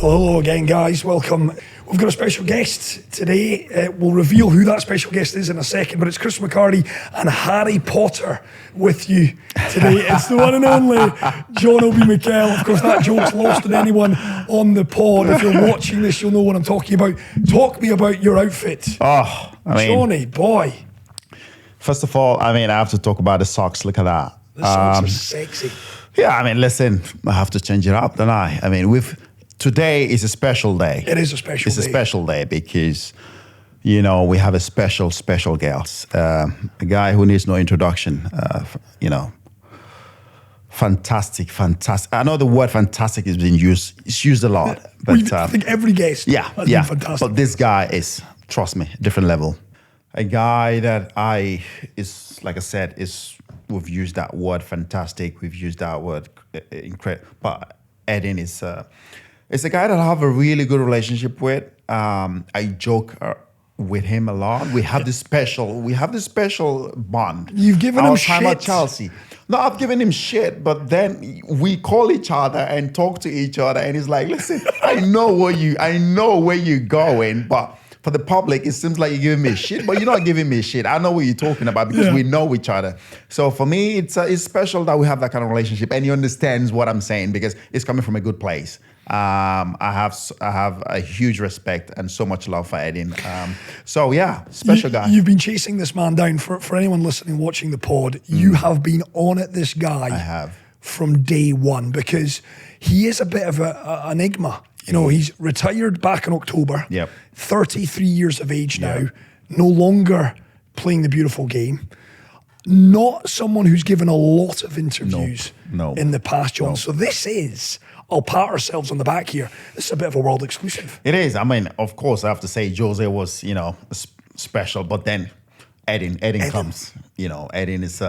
Hello again, guys. Welcome. We've got a special guest today. We'll reveal who that special guest is in a second, but it's Chris McCarty and Harry Potter with you today. It's the one and only John Obi Mikel. Of course, that joke's lost on anyone on the pod. If you're watching this, you'll know what I'm talking about. Talk me about your outfit. Johnny, boy. First of all, I have to talk about the socks. Look at that. The socks are sexy. Yeah, listen, I have to change it up, don't I? Today is a special day. It is a special day. It's a special day because, we have a special guest. A guy who needs no introduction. Fantastic. I know the word fantastic is being used. It's used a lot. But I think every guest has been fantastic. But this guy is, trust me, different level. A guy that like I said, we've used that word fantastic. We've used that word incredible. But Eden is... It's a guy that I have a really good relationship with. I joke with him a lot. We have this special bond. You've given him time shit. At Chelsea. No, I've given him shit, but then we call each other and talk to each other, and he's like, "Listen, I know where you're going, but for the public, it seems like you're giving me shit, but you're not giving me shit. I know what you're talking about because we know each other." So for me, it's special that we have that kind of relationship, and he understands what I'm saying because it's coming from a good place. I have a huge respect and so much love for Eden. Special guy. You've been chasing this man down. For anyone listening, watching the pod, you have been on at this guy. I have. From day one because he is a bit of an enigma. He's retired back in October. Yep. 33 years of age now. No longer playing the beautiful game. Not someone who's given a lot of interviews in the past, John. So this is... I'll pat ourselves on the back here. This is a bit of a world exclusive. It is. Of course, I have to say José was, special, but then Eden comes. Eden is,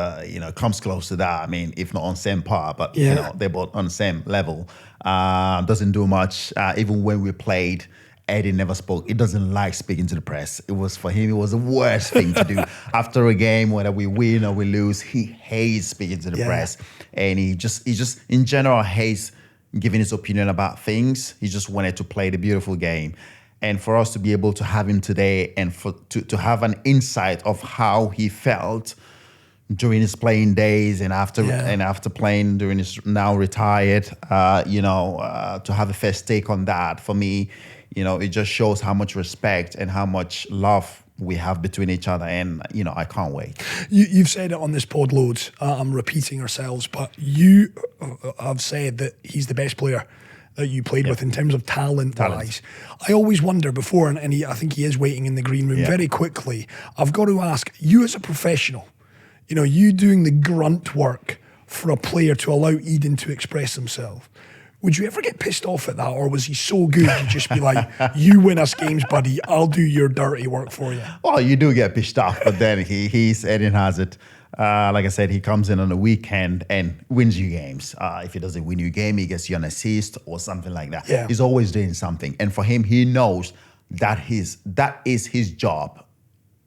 comes close to that. If not on same par, but they're both on the same level. Doesn't do much. Even when we played, Eden never spoke. He doesn't like speaking to the press. It was for him. It was the worst thing to do after a game, whether we win or we lose. He hates speaking to the press, and he just in general hates giving his opinion about things. He just wanted to play the beautiful game. And for us to be able to have him today and to have an insight of how he felt during his playing days and after playing during his now retired, to have a first take on that, for me, it just shows how much respect and how much love we have between each other, and I can't wait. You've said it on this pod loads. I'm repeating ourselves, but you have said that he's the best player that you played with in terms of talent-wise. I always wonder before, and I think he is waiting in the green room very quickly. I've got to ask, you as a professional, you doing the grunt work for a player to allow Eden to express himself. Would you ever get pissed off at that, or was he so good you'd just be like, "You win us games, buddy. I'll do your dirty work for you"? Well, you do get pissed off, but then Eden has it. Like I said, he comes in on the weekend and wins you games. If he doesn't win you a game, he gets you an assist or something like that. Yeah. He's always doing something, and for him, he knows that is his job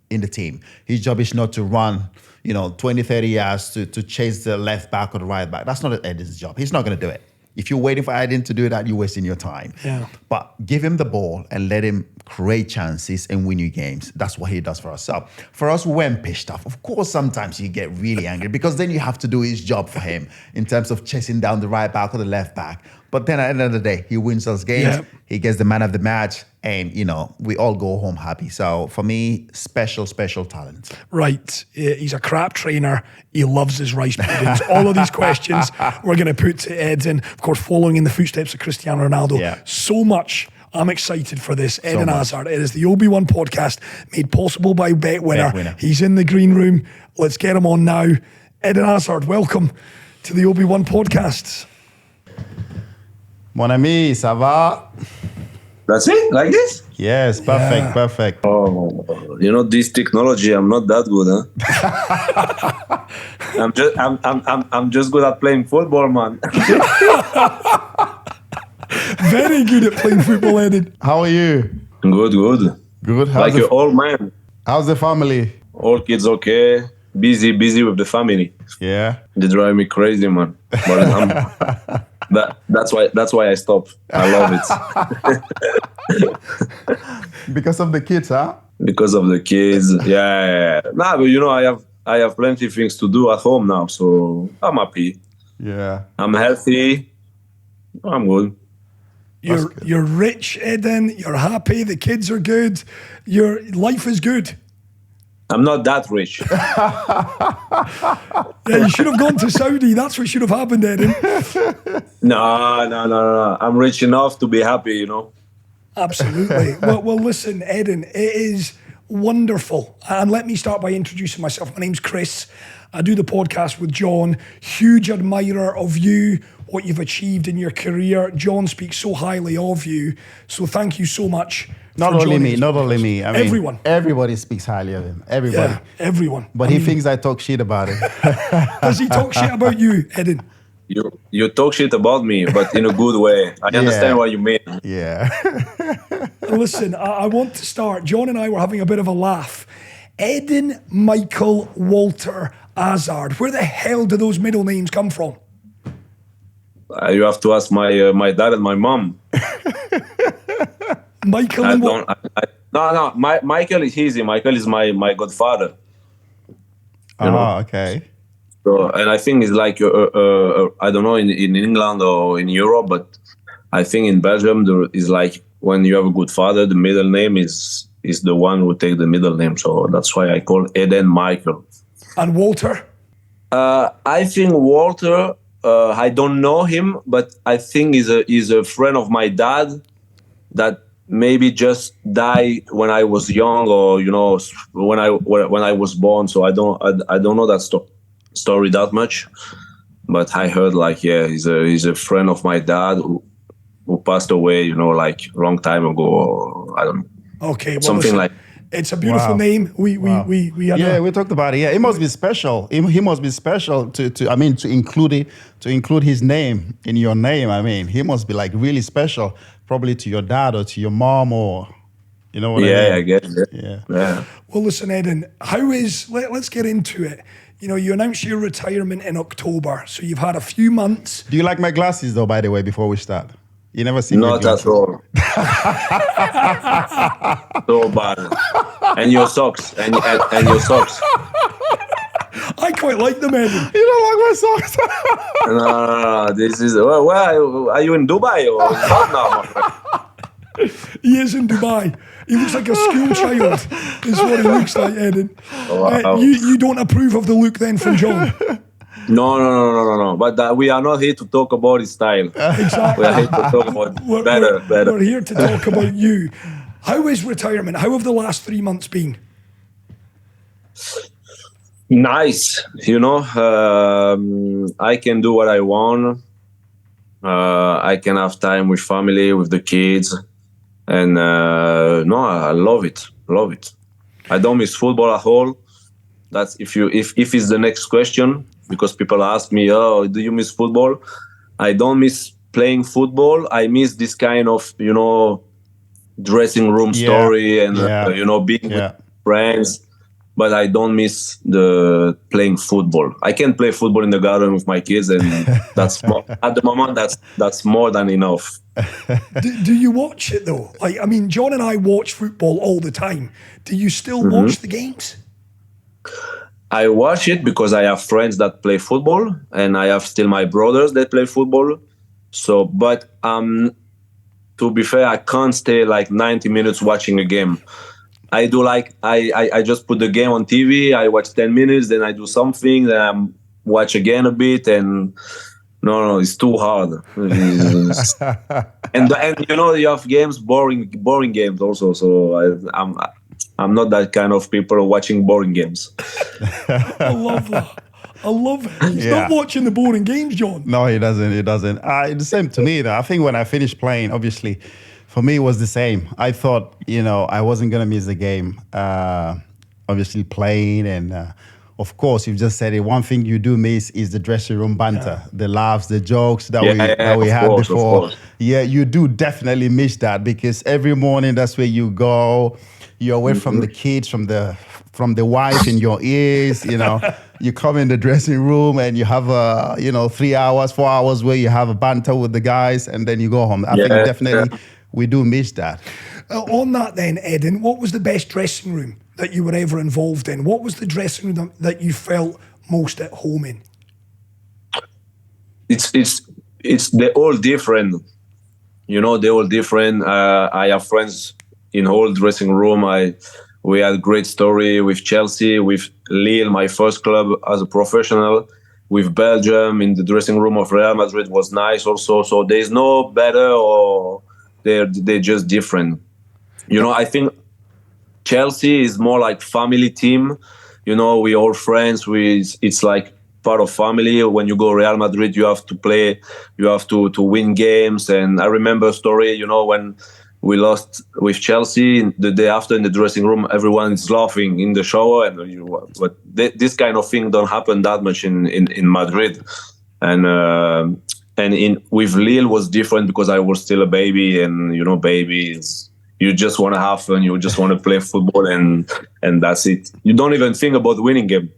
in the team. His job is not to run, 20, 30 yards to chase the left back or the right back. That's not Eden's job. He's not going to do it. If you're waiting for Eden to do that, you're wasting your time. Yeah. But give him the ball and let him create chances and win you games. That's what he does for us. So for us, we weren't pissed off. Of course, sometimes you get really angry because then you have to do his job for him in terms of chasing down the right back or the left back. But then at the end of the day, he wins those games. Yep. He gets the man of the match, and, we all go home happy. So for me, special talent. Right. He's a crap trainer. He loves his rice puddings. All of these questions we're going to put to Eden. Of course, following in the footsteps of Cristiano Ronaldo. Yeah. So much. I'm excited for this. Eden much. Hazard. It is the Obi-Wan podcast made possible by Bet Winner. Bet Winner. He's in the green room. Let's get him on now. Eden Hazard, welcome to the Obi-Wan podcast. Mon ami, ça va? That's it? Like this? Yes, perfect. Oh, this technology, I'm not that good, huh? I'm just good at playing football, man. Very good at playing football, Eden. How are you? Good. Good. Like your old man. How's the family? All kids okay. Busy with the family. Yeah. They drive me crazy, man. But That's why I stopped. I love it. Because of the kids, huh? Because of the kids. Yeah. Nah, but I have plenty of things to do at home now, so I'm happy. Yeah. I'm healthy. I'm good. You're rich, Eden. You're happy. The kids are good. Your life is good. I'm not that rich. Yeah, you should have gone to Saudi. That's what should have happened, Eden. No. I'm rich enough to be happy, Absolutely. Well, listen, Eden, it is wonderful. And let me start by introducing myself. My name's Chris. I do the podcast with John. Huge admirer of you, what you've achieved in your career. John speaks so highly of you. So thank you so much. Not only me. I mean, everyone. Everybody speaks highly of him. Everybody. Yeah, everyone. But he thinks I talk shit about him. Does he talk shit about you, Eden? You talk shit about me, but in a good way. I understand what you mean. Yeah. Listen, I want to start. John and I were having a bit of a laugh. Eden Michael Walter Hazard. Where the hell do those middle names come from? You have to ask my dad and my mom. Michael and No. Michael is easy. Michael is my godfather. Okay. So, and I think it's like I don't know in England or in Europe, but I think in Belgium there is like when you have a good father, the middle name is the one who take the middle name. So that's why I call Eden Michael. And Walter? I think Walter. I don't know him, but I think he's a friend of my dad that maybe just died when I was young, or when I was born. So I don't know that story that much, but I heard he's a friend of my dad who passed away, like a long time ago. Or, I don't know. Okay, well, something listen, like. It's a beautiful name. We had we talked about it. Yeah, it must be special. He must be special to include his name in your name. I mean, he must be like really special, probably to your dad or to your mom, or what I mean? I guess. Yeah. Well, listen, Eden, let's get into it. You announced your retirement in October, so you've had a few months. Do you like my glasses though, by the way, before we start? You never seen me. Not at all. So bad. And your socks. And your socks. I quite like them, Eden. You don't like my socks? No. This is... Where are you in Dubai or now, my friend? He is in Dubai. He looks like a school child, is what he looks like, Eden. Wow. You don't approve of the look then from John? No. But we are not here to talk about his style. Exactly. We are here to talk about better. We're here to talk about you. How is retirement? How have the last 3 months been? Nice. I can do what I want. I can have time with family, with the kids. And I love it. I don't miss football at all. That's if it's the next question, because people ask me, "Oh, do you miss football?" I don't miss playing football. I miss this kind of dressing room story and being with friends. But I don't miss the playing football. I can play football in the garden with my kids, and that's at the moment that's more than enough. Do you watch it though? John and I watch football all the time. Do you still watch the games? I watch it because I have friends that play football, and I have still my brothers that play football. So, but to be fair, I can't stay like 90 minutes watching a game. I do I just put the game on TV, I watch 10 minutes, then I do something, then I watch again a bit, and no, it's too hard. and you have games, boring games also. So I'm not that kind of people watching boring games. I love that. I love it. He's not watching the boring games, John. No, he doesn't. It's the same to me, though. I think when I finished playing, obviously, for me, it was the same. I thought, I wasn't going to miss the game. Obviously, playing. And, of course, you've just said it. One thing you do miss is the dressing room banter, the laughs, the jokes that we had before. Yeah, you do definitely miss that, because every morning, that's where you go. You're away from the kids, from the from the wife in your ears. You come in the dressing room and you have 3 hours, 4 hours where you have a banter with the guys, and then you go home. I think definitely we do miss that. On that then, Eden, what was the best dressing room that you were ever involved in? What was the dressing room that you felt most at home in? It's they're all different. They're all different. I have friends in whole dressing room. We had a great story with Chelsea, with Lille, my first club as a professional, with Belgium in the dressing room of Real Madrid was nice also. So there's no better, or they're just different. I think Chelsea is more like family team. We all friends. It's like part of family. When you go Real Madrid, you have to play, you have to win games. And I remember a story, when we lost with Chelsea the day after in the dressing room, everyone is laughing in the shower. But this kind of thing don't happen that much in Madrid. And with Lille was different because I was still a baby, and babies, you just want to have fun, you just want to play football, and that's it. You don't even think about winning game.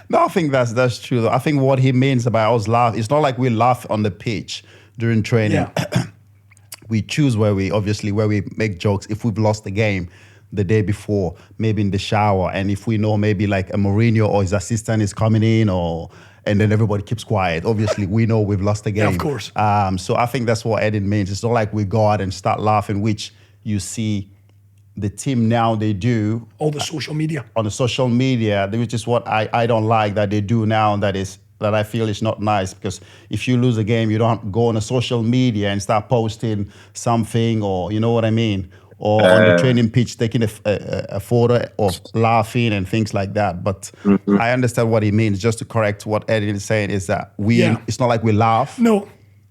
No, I think that's true. Though. I think what he means about us laugh, it's not like we laugh on the pitch during training. Yeah. We choose where we make jokes if we've lost the game the day before, maybe in the shower, and if we know maybe like a Mourinho or his assistant is coming in, and then everybody keeps quiet. Obviously, we know we've lost the game. Yeah, of course. So I think that's what Eden means. It's not like we go out and start laughing, which you see the team now, they do. All the social media. On the social media, which is what I don't like that they do now, that I feel is not nice, because if you lose a game, you don't go on a social media and start posting something, or you know what I mean? Or on the training pitch, taking a photo of laughing and things like that. But I understand what he means. Just to correct what Eddie is saying is that it's not like we laugh. No.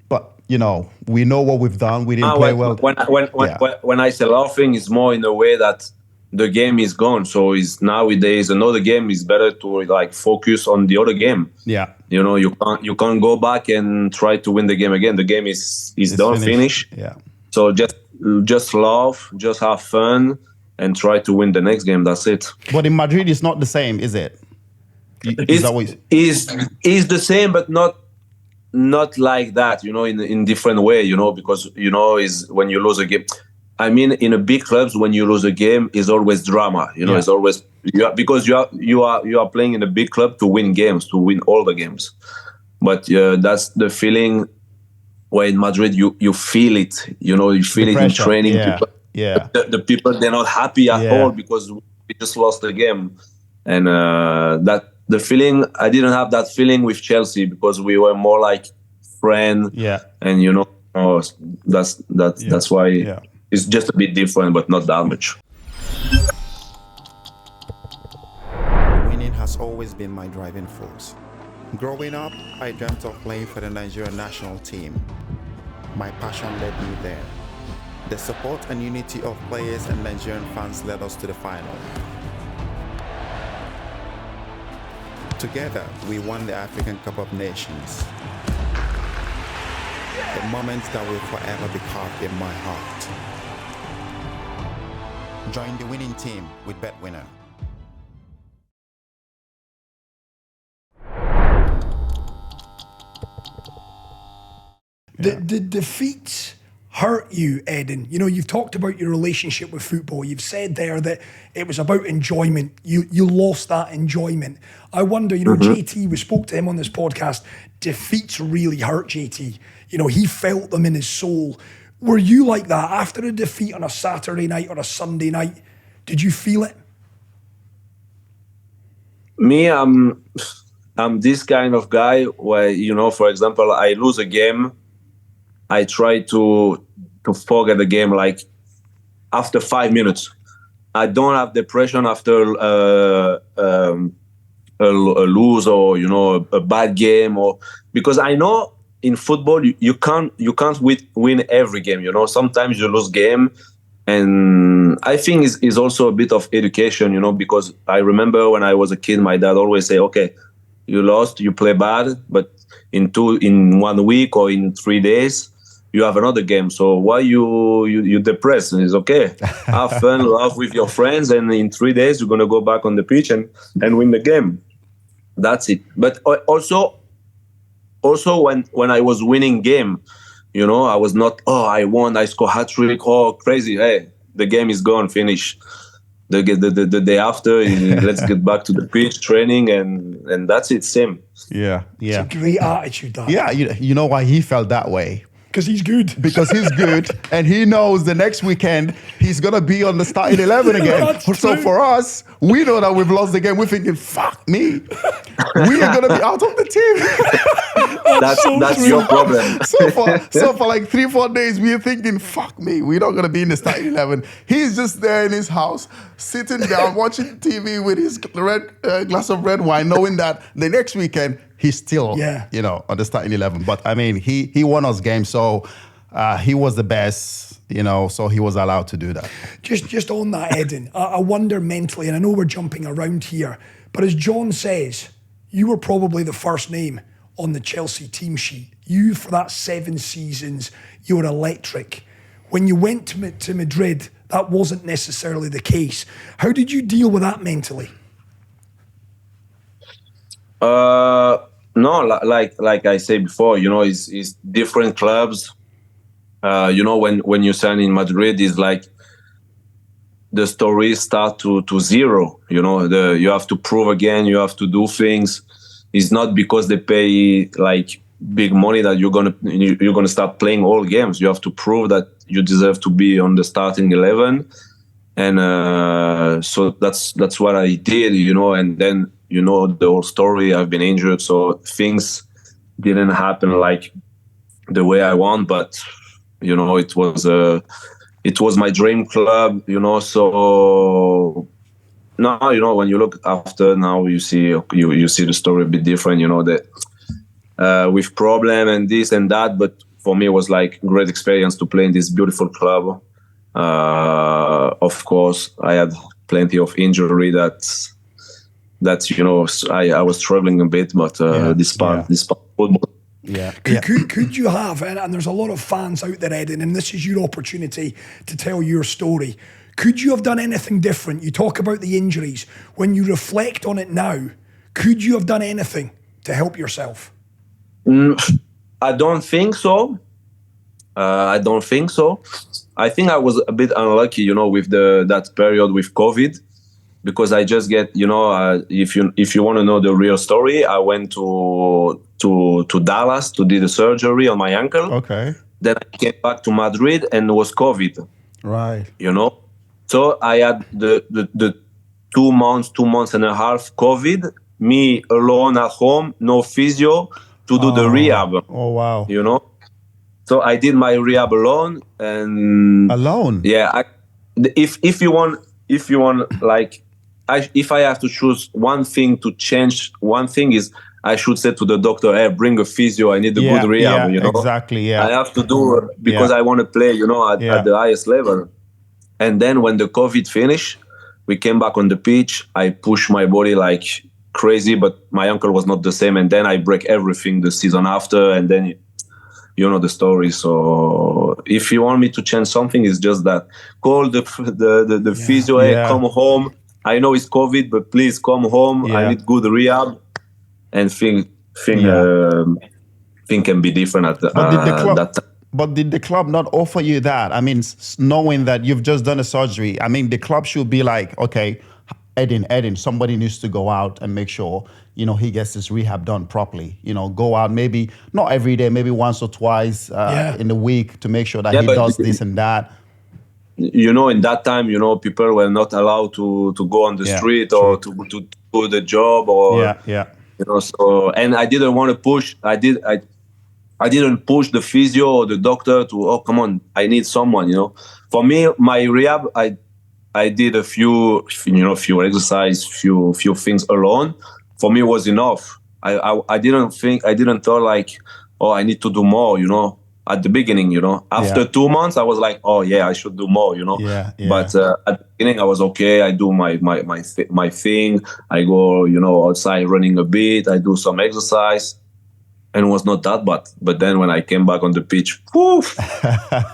But, we know what we've done. We didn't play well. When I say laughing, it's more in a way that the game is gone. So it's nowadays another game is better to like focus on the other game. Yeah. You can't go back and try to win the game again. The game is done, finished. Yeah. So just laugh, just have fun, and try to win the next game. That's it. But in Madrid, it's not the same, is it? It's the same, but not like that. In different way. Because is when you lose a game. I mean, in a big clubs, when you lose a game, is always drama. It's always because you are playing in a big club to win games, to win all the games. But that's the feeling. Where in Madrid you feel it, you feel it in training. Yeah. People, the people, they're not happy at all because we just lost the game, and that the feeling, I didn't have that feeling with Chelsea because we were more like friend. Yeah, and that's why it's just a bit different, but not that much. Winning has always been my driving force. Growing up, I dreamt of playing for the Nigerian national team. My passion led me there. The support and unity of players and Nigerian fans led us to the final. Together, we won the African Cup of Nations. A moment that will forever be carved in my heart. Join the winning team with BetWinner. Did defeats hurt you, Eden? You've talked about your relationship with football. You've said there that it was about enjoyment. You lost that enjoyment. I wonder, JT, we spoke to him on this podcast. Defeats really hurt JT. He felt them in his soul. Were you like that after a defeat on a Saturday night or a Sunday night? Did you feel it? Me, I'm this kind of guy where, for example, I lose a game. I try to forget the game like after 5 minutes. I don't have depression after a lose or a bad game, or because I know in football you can't win every game. Sometimes you lose game, and I think is also a bit of education. Because I remember when I was a kid, my dad always say, "Okay, you lost, you play bad, but in 1 week or in 3 days." you have another game. So why you depressed? And it's okay. Have fun, laugh with your friends, and in 3 days you're gonna go back on the pitch and win the game. That's it. But also when I was winning game, I was not, I won, I score hat trick, crazy. Hey, the game is gone, finish. The day after, let's get back to the pitch, training, and that's it. Same. Yeah. It's a great attitude, that. Yeah, you know why he felt that way? Because he's good. Because he's good, and he knows the next weekend he's gonna be on the starting 11 again. That's So true. for us, we know that we've lost the game. We're thinking, "Fuck me, we are gonna be out of the team." That's your problem. So for like 3-4 days, we're thinking, "Fuck me, we're not gonna be in the starting 11." He's just there in his house, sitting down, watching TV with his glass of red wine, knowing that the next weekend he's still, on the starting 11. But I mean, he won us games, so he was the best, so he was allowed to do that. Just on that, Eden, I wonder mentally, and I know we're jumping around here, but as John says, you were probably the first name on the Chelsea team sheet. You, for that 7 seasons, you were electric. When you went to Madrid, that wasn't necessarily the case. How did you deal with that mentally? No, like I said before, it's different clubs. When you sign in Madrid, it's like the stories start to zero. You have to prove again. You have to do things. It's not because they pay like big money that you're gonna start playing all games. You have to prove that you deserve to be on the starting 11, and so that's what I did. And then the whole story. I've been injured, so things didn't happen like the way I want. But it was my dream club. So now when you look after, now you see the story a bit different. That with problem and this and that. But for me, it was like great experience to play in this beautiful club. Of course, I had plenty of injury that I was struggling a bit, but despite football. Yeah. Could you have, and there's a lot of fans out there, Eden, and this is your opportunity to tell your story. Could you have done anything different? You talk about the injuries. When you reflect on it now, could you have done anything to help yourself? I don't think so. I think I was a bit unlucky, with that period with COVID. Because I just get, if you want to know the real story, I went to Dallas to do the surgery on my ankle. Okay. Then I came back to Madrid and it was COVID. Right. So I had the 2 months and a half COVID, me alone at home, no physio to do the rehab. Oh wow. So I did my rehab alone and alone. Yeah. If you want like. If I have to choose one thing to change, one thing is I should say to the doctor, "Hey, bring a physio. I need a good rehab." Exactly. Yeah, I have to do it because I want to play, at the highest level. And then when the COVID finished, we came back on the pitch. I pushed my body like crazy, but my ankle was not the same. And then I break everything the season after, and then you know the story. So if you want me to change something, it's just that call the physio. Hey, come home. I know it's COVID, but please come home. I need good rehab, and think can be different at that time. But did the club not offer you that? I mean, knowing that you've just done a surgery, I mean, the club should be like, okay, Eden, somebody needs to go out and make sure, he gets his rehab done properly. Go out maybe not every day, maybe once or twice in a week to make sure that he does this and that. In that time, people were not allowed to go on the street or to do the job or so. And I didn't want to push. I didn't push the physio or the doctor to come on, I need someone. For me, my rehab, I did a few exercise, few things alone. For me, it was enough. I didn't thought like, I need to do more. At the beginning, after 2 months, I was like, I should do more, But at the beginning, I was okay. I do my thing. I go, outside running a bit. I do some exercise. and was not that bad. But then when I came back on the pitch, woof,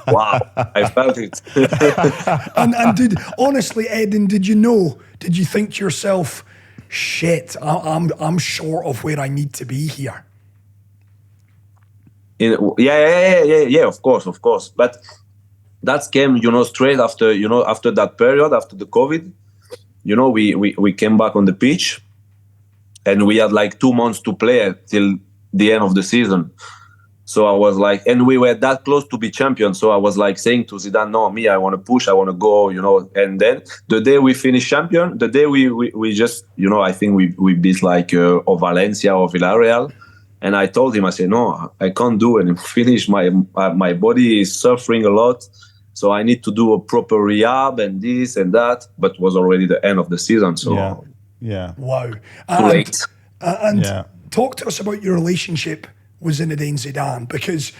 wow, I felt it. and honestly, Eden, did you think to yourself, shit, I'm short of where I need to be here? Yeah, of course. But that came, straight after, after that period, after the COVID, we came back on the pitch and we had like 2 months to play till the end of the season. So I was like, and we were that close to be champions. So I was like saying to Zidane, no, I want to push, I want to go, And then the day we finished champion, the day we just, I think we beat like or Valencia or Villarreal. And I told him, I said, no, I can't do it and finish. My body is suffering a lot. So I need to do a proper rehab and this and that. But it was already the end of the season. So yeah. Wow. Too late. And talk to us about your relationship with Zinedine Zidane, because,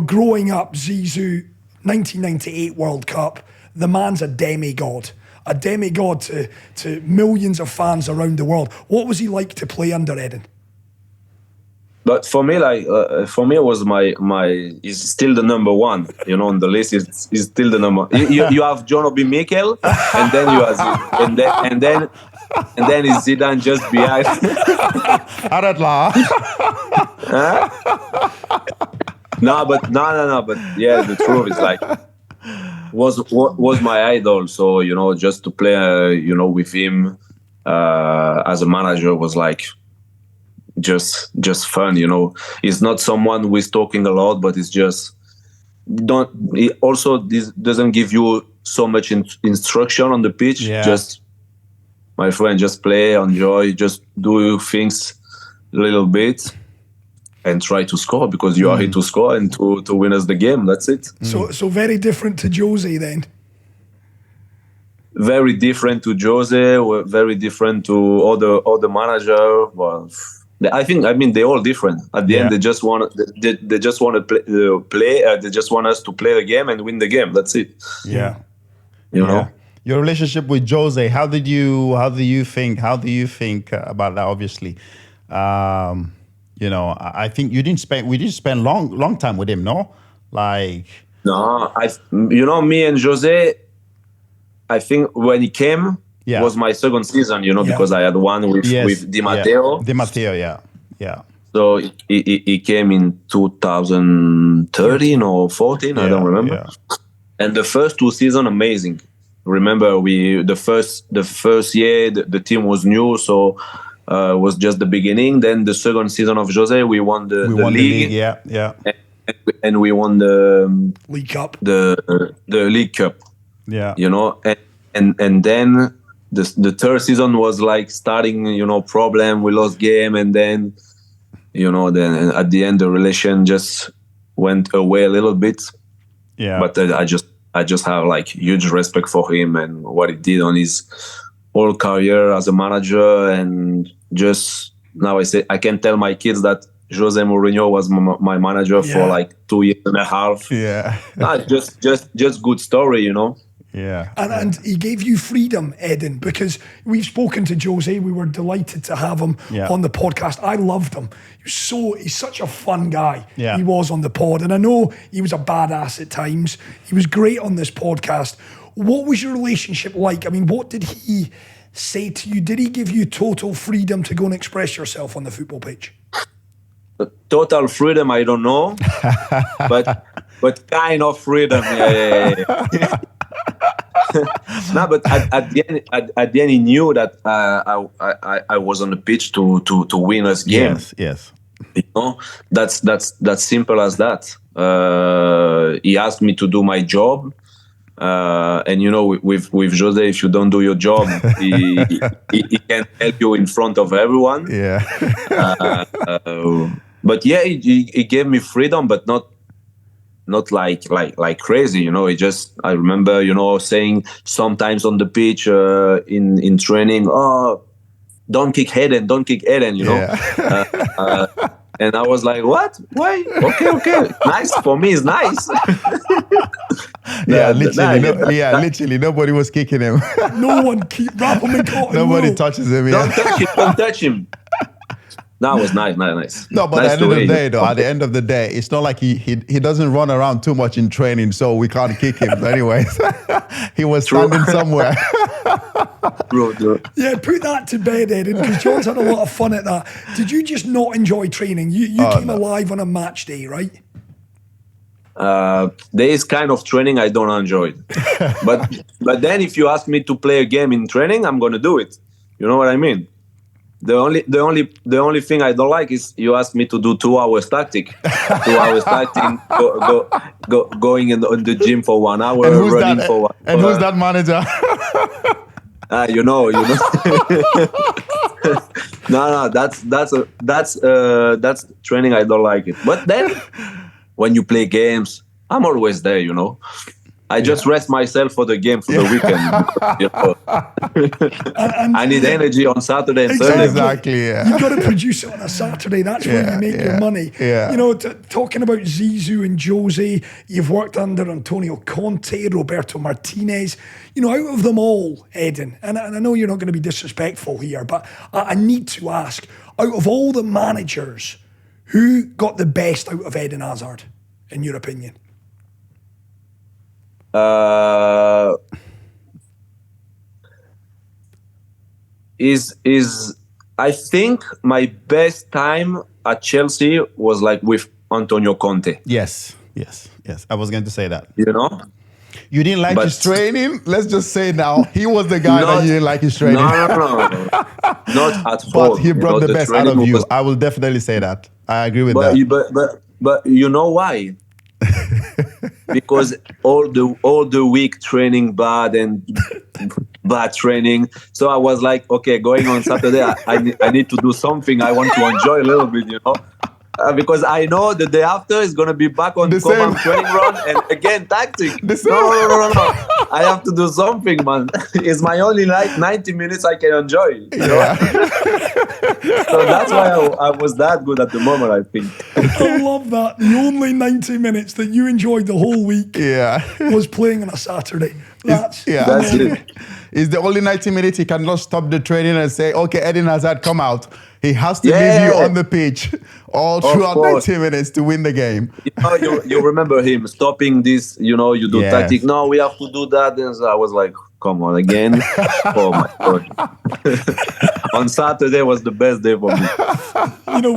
growing up, Zizou, 1998 World Cup, the man's a demigod to millions of fans around the world. What was he like to play under, Eden? But for me, it was he's still the number one, on the list. He's still the number. You have John Obi Mikel, and then you have and then is Zidane just behind. No. But yeah, the truth is like was my idol. So just to play, with him as a manager was like just fun. He's not someone who is talking a lot, but it's just this doesn't give you so much instruction on the pitch. Just, my friend, just play, enjoy, just do things a little bit and try to score, because you are here to score and to win us the game. That's it. So very different to José then. Very different to José, very different to other manager. Well, I mean they're all different. At the end, they just want to play. They just want us to play the game and win the game. That's it. Yeah. You know. Your relationship with José, how do you think about that? Obviously, I think we didn't spend long time with him, no? No, me and José, I think when he came, was my second season, because I had one with Di Matteo. Di Matteo, yeah. So he came in 2013 or 14, I don't remember. Yeah. And the first 2 seasons, amazing. Remember, the first year the team was new, so it was just the beginning. Then the second season of José, we won the league. Yeah. And we won the League Cup. The League Cup. Yeah. And then the third season was like starting, problem. We lost game, and then, then at the end the relation just went away a little bit. Yeah. But I just have like huge respect for him and what he did on his whole career as a manager. And just now I can tell my kids that Jose Mourinho was my manager for like 2 years and a half. Yeah. just good story, Yeah. And he gave you freedom, Eden, because we've spoken to José. We were delighted to have him on the podcast. I loved him. He's such a fun guy. Yeah. He was on the pod. And I know he was a badass at times. He was great on this podcast. What was your relationship like? I mean, what did he say to you? Did he give you total freedom to go and express yourself on the football pitch? Total freedom, I don't know. but kind of freedom, yeah. No, but at the end, he knew that I was on the pitch to win us game. Yes. That's simple as that. He asked me to do my job, and with José, if you don't do your job, he can help you in front of everyone. Yeah. But yeah, he gave me freedom, but not like crazy, He just, I remember, saying sometimes on the pitch in training, "Oh, don't kick Eden, Yeah. And I was like, what? Why? Okay. Nice for me is nice. Literally, nobody was kicking him. No one wrap him in cotton Nobody wool. touches him. Don't touch him. That was nice. No, but Nice at the end of the to day, hear. though, at the end of the day, it's not like he doesn't run around too much in training, so we can't kick him. Anyways, he was standing somewhere. True. Yeah, put that to bed, Eden, because John's had a lot of fun at that. Did you just not enjoy training? You came alive on a match day, right? There is kind of training I don't enjoy, but then if you ask me to play a game in training, I'm gonna do it. You know what I mean? The only thing I don't like is you ask me to do 2 hours tactic, 2 hours tacting, going in the gym for 1 hour, And who's running that? for 1 And hour. who's that manager? You know. No, that's training I don't like it. But then when you play games, I'm always there. You know. I just rest myself for the game for the weekend. I need energy on Saturday and Sunday. Exactly, yeah. You've got to produce it on a Saturday. That's where you make your money. Yeah. You know, talking about Zizou and José, you've worked under Antonio Conte, Roberto Martinez. You know, out of them all, Eden, and I know you're not going to be disrespectful here, but I need to ask, out of all the managers, who got the best out of Eden Hazard, in your opinion? I think my best time at Chelsea was like with Antonio Conte. Yes. I was going to say that. You know? You didn't like his training? Let's just say now, he was the guy that you didn't like his training. No. Not at all. But he brought the best out of you. I will definitely say that. I agree with that. But you know why? Because all the week training bad and bad training. So I was like, okay, going on Saturday, I need to do something. I want to enjoy a little bit, you know. Because I know the day after is going to be back on the common training run and again tactic. No. I have to do something, man. It's my only 90 minutes I can enjoy. You know? So that's why I was that good at the moment, I think. I love that. The only 90 minutes that you enjoyed the whole week was playing on a Saturday. That's it. It's the only 90 minutes he cannot stop the training and say, okay, Eden Hazard, come out. He has to leave you on the pitch all throughout 90 minutes to win the game. You remember him stopping this, you know, you do tactic. No, we have to do that. And so I was like, come on again. Oh my God. On Saturday was the best day for me. You know,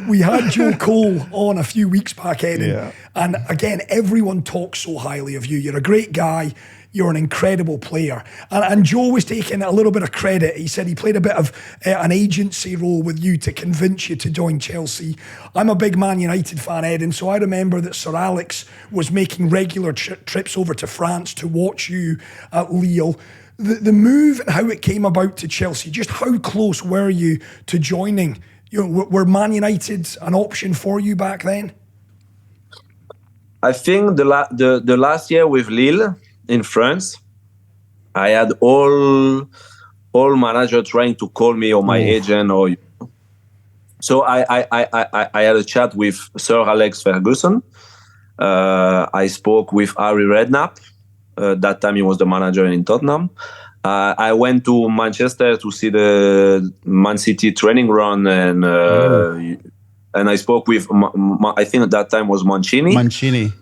we had Joe Cole on a few weeks back, Eden. And again, everyone talks so highly of you. You're a great guy. You're an incredible player. And Joe was taking a little bit of credit. He said he played a bit of an agency role with you to convince you to join Chelsea. I'm a big Man United fan, Ed, and so I remember that Sir Alex was making regular trips over to France to watch you at Lille. The move and how it came about to Chelsea, just how close were you to joining? You know, were Man United an option for you back then? I think the last year with Lille in France, I had all manager trying to call me or my agent so I had a chat with Sir Alex Ferguson. I spoke with Harry Redknapp. That time he was the manager in Tottenham. I went to Manchester to see the Man City training run and I spoke with I think at that time was Mancini. You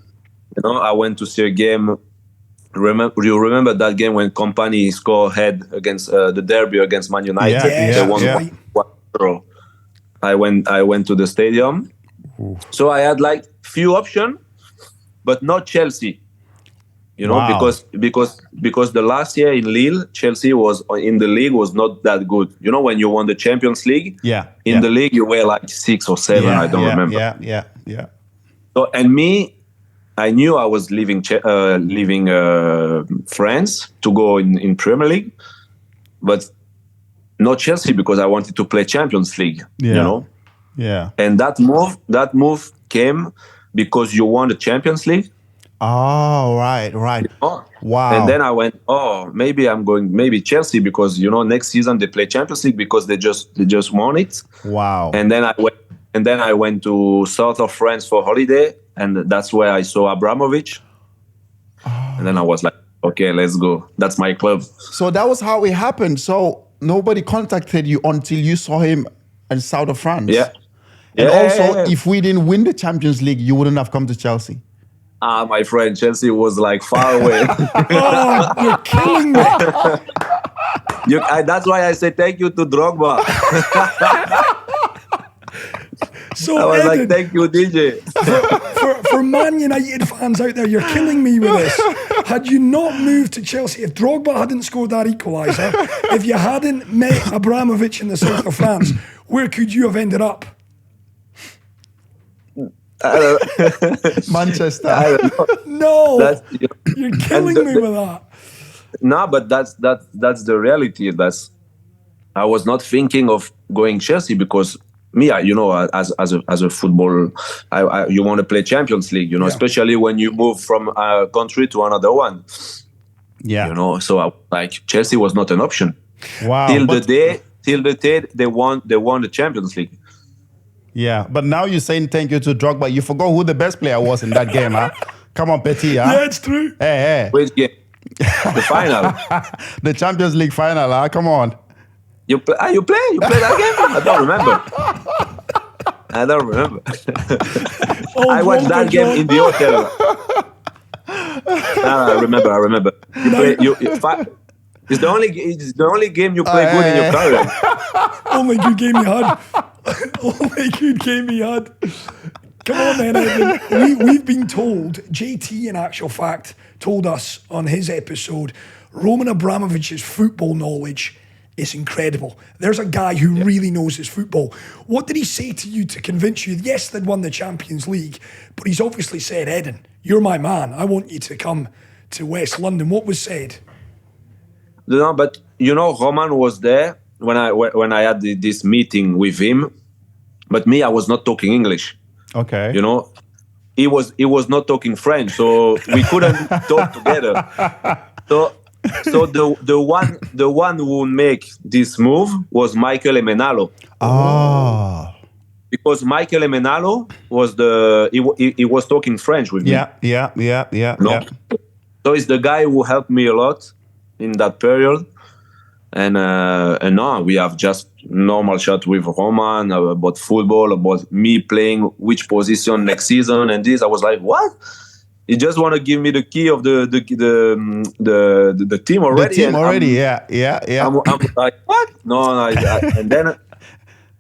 know, I went to see a game. You remember that game when Company scored head against the derby against Man United? They won 1-0. I went to the stadium. So I had like few options, but not Chelsea. You know, because the last year in Lille, Chelsea was in the league was not that good. You know, when you won the Champions League, in the league you were like 6 or 7. I don't remember. Yeah. So and me, I knew I was leaving France to go in Premier League, but not Chelsea because I wanted to play Champions League. You know, And that move came because you won the Champions League. Oh, right. You know? Wow. And then I went, maybe Chelsea because next season they play Champions League because they just won it. Wow. And then I went to south of France for holiday. And that's where I saw Abramovich. And then I was like, okay, let's go. That's my club. So that was how it happened. So nobody contacted you until you saw him and south of France. Yeah. And Yeah, also, yeah, yeah. if we didn't win the Champions League, you wouldn't have come to Chelsea. My friend, Chelsea was like far away. Oh, you're killing me. That's why I say thank you to Drogba. So, I was like, Eden, thank you, DJ. for Man United fans out there, you're killing me with this. Had you not moved to Chelsea, if Drogba hadn't scored that equaliser, if you hadn't met Abramovich in the south of France, where could you have ended up? Manchester. I don't know. No, you're killing me with that. No, but that's the reality. I was not thinking of going Chelsea because me, as a football, you want to play Champions League, especially when you move from a country to another one. Yeah. So Chelsea was not an option. Wow. Till the day they won the Champions League. Yeah, but now you're saying thank you to Drogba. You forgot who the best player was in that game, huh? Come on, Petit, huh? Yeah, it's true. Hey. Which game? The final. The Champions League final, huh? Come on. You play that game? I don't remember. I watched that game in the hotel. I remember. It's the only game you play good in your career. Only good game you had. Only good game he had. Come on then, Evan. We've been told, JT in actual fact told us on his episode, Roman Abramovich's football knowledge is incredible. There's a guy who really knows his football. What did he say to you to convince you? Yes, they'd won the Champions League, but he's obviously said, Eden, you're my man. I want you to come to West London. What was said? No, but Roman was there when I had this meeting with him, but me, I was not talking English. Okay. He was not talking French, so we couldn't talk together. So the one who would make this move was Michael Emenalo. Oh. Because Michael Emenalo was he was talking French with me. Yeah. So it's the guy who helped me a lot in that period. And now we have just normal chat with Roman about football, about me playing which position next season and this. I was like, what? You just want to give me the key of the team already? The team already, yeah. I'm like, what? No, and then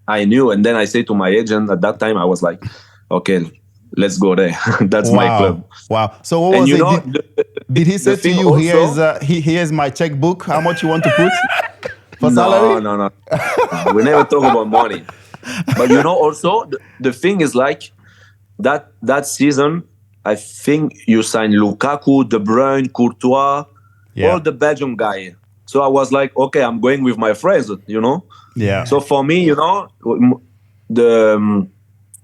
I knew, and then I say to my agent at that time, I was like, okay, let's go there. That's my club. Wow. So what was it? Did he say to you, here's my checkbook, how much you want to put for salary? No. We never talk about money. But also, the thing is like, that season, I think you signed Lukaku, De Bruyne, Courtois, all the Belgian guy. So I was like, okay, I'm going with my friends, Yeah. So for me, the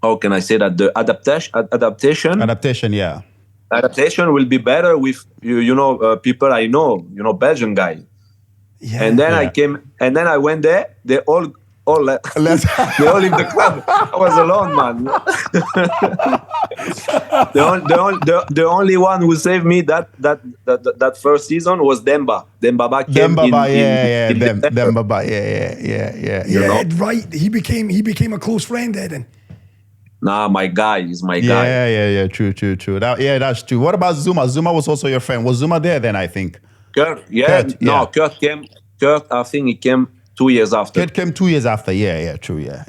how can I say that, the adaptation, yeah. Adaptation will be better with people I know, Belgian guy. Yeah. And then I came, and then I went there. They all left. They all leave the club. I was alone, man. The only one who saved me that first season was Demba. Demba came Demba, yeah. Right. He became a close friend, Eden. Nah, my guy is my guy. Yeah. True. That's true. What about Zuma? Zuma was also your friend. Was Zuma there then, I think? Kurt, no, Kurt came. Kurt, I think he came 2 years after. Kurt came 2 years after. Yeah, true. Yeah.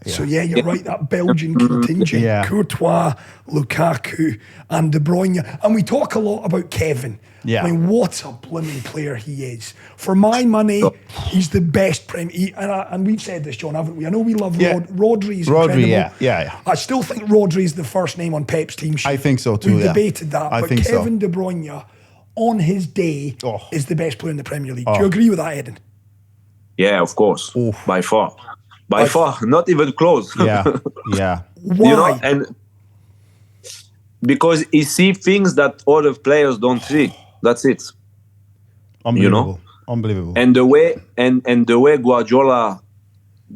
So you're right. That Belgian contingent: Courtois, Lukaku, and De Bruyne. And we talk a lot about Kevin. Yeah. I mean, what a blooming player he is. For my money, he's the best and we've said this, John, haven't we? I know we love Rodri. Rodri, yeah. I still think Rodri is the first name on Pep's team sheet. I think so too. We've debated that. I think Kevin De Bruyne, on his day, is the best player in the Premier League. Do you agree with that, Eden? Yeah, of course. By far. By far. Not even close. Yeah. Why? And because he sees things that other players don't see. That's it. Unbelievable. And the way Guardiola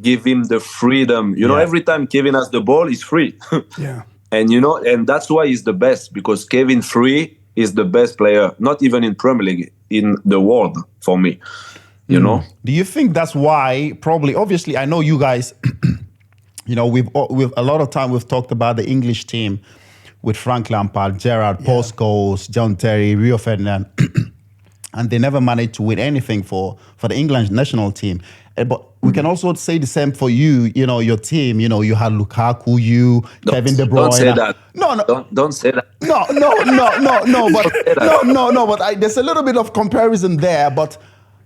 give him the freedom. Every time Kevin has the ball, he's free. Yeah. And that's why he's the best, because Kevin Free is the best player, not even in Premier League, in the world for me. Do you think that's why, probably, obviously, I know you guys, You know, we've a lot of time we've talked about the English team with Frank Lampard, Gerrard, Paul Scholes, John Terry, Rio Ferdinand, and they never managed to win anything for the England national team. But we can also say the same for you. You know, your team. You know, you had Lukaku, Kevin De Bruyne. Don't say that. No. Don't say that. No. But there's a little bit of comparison there. But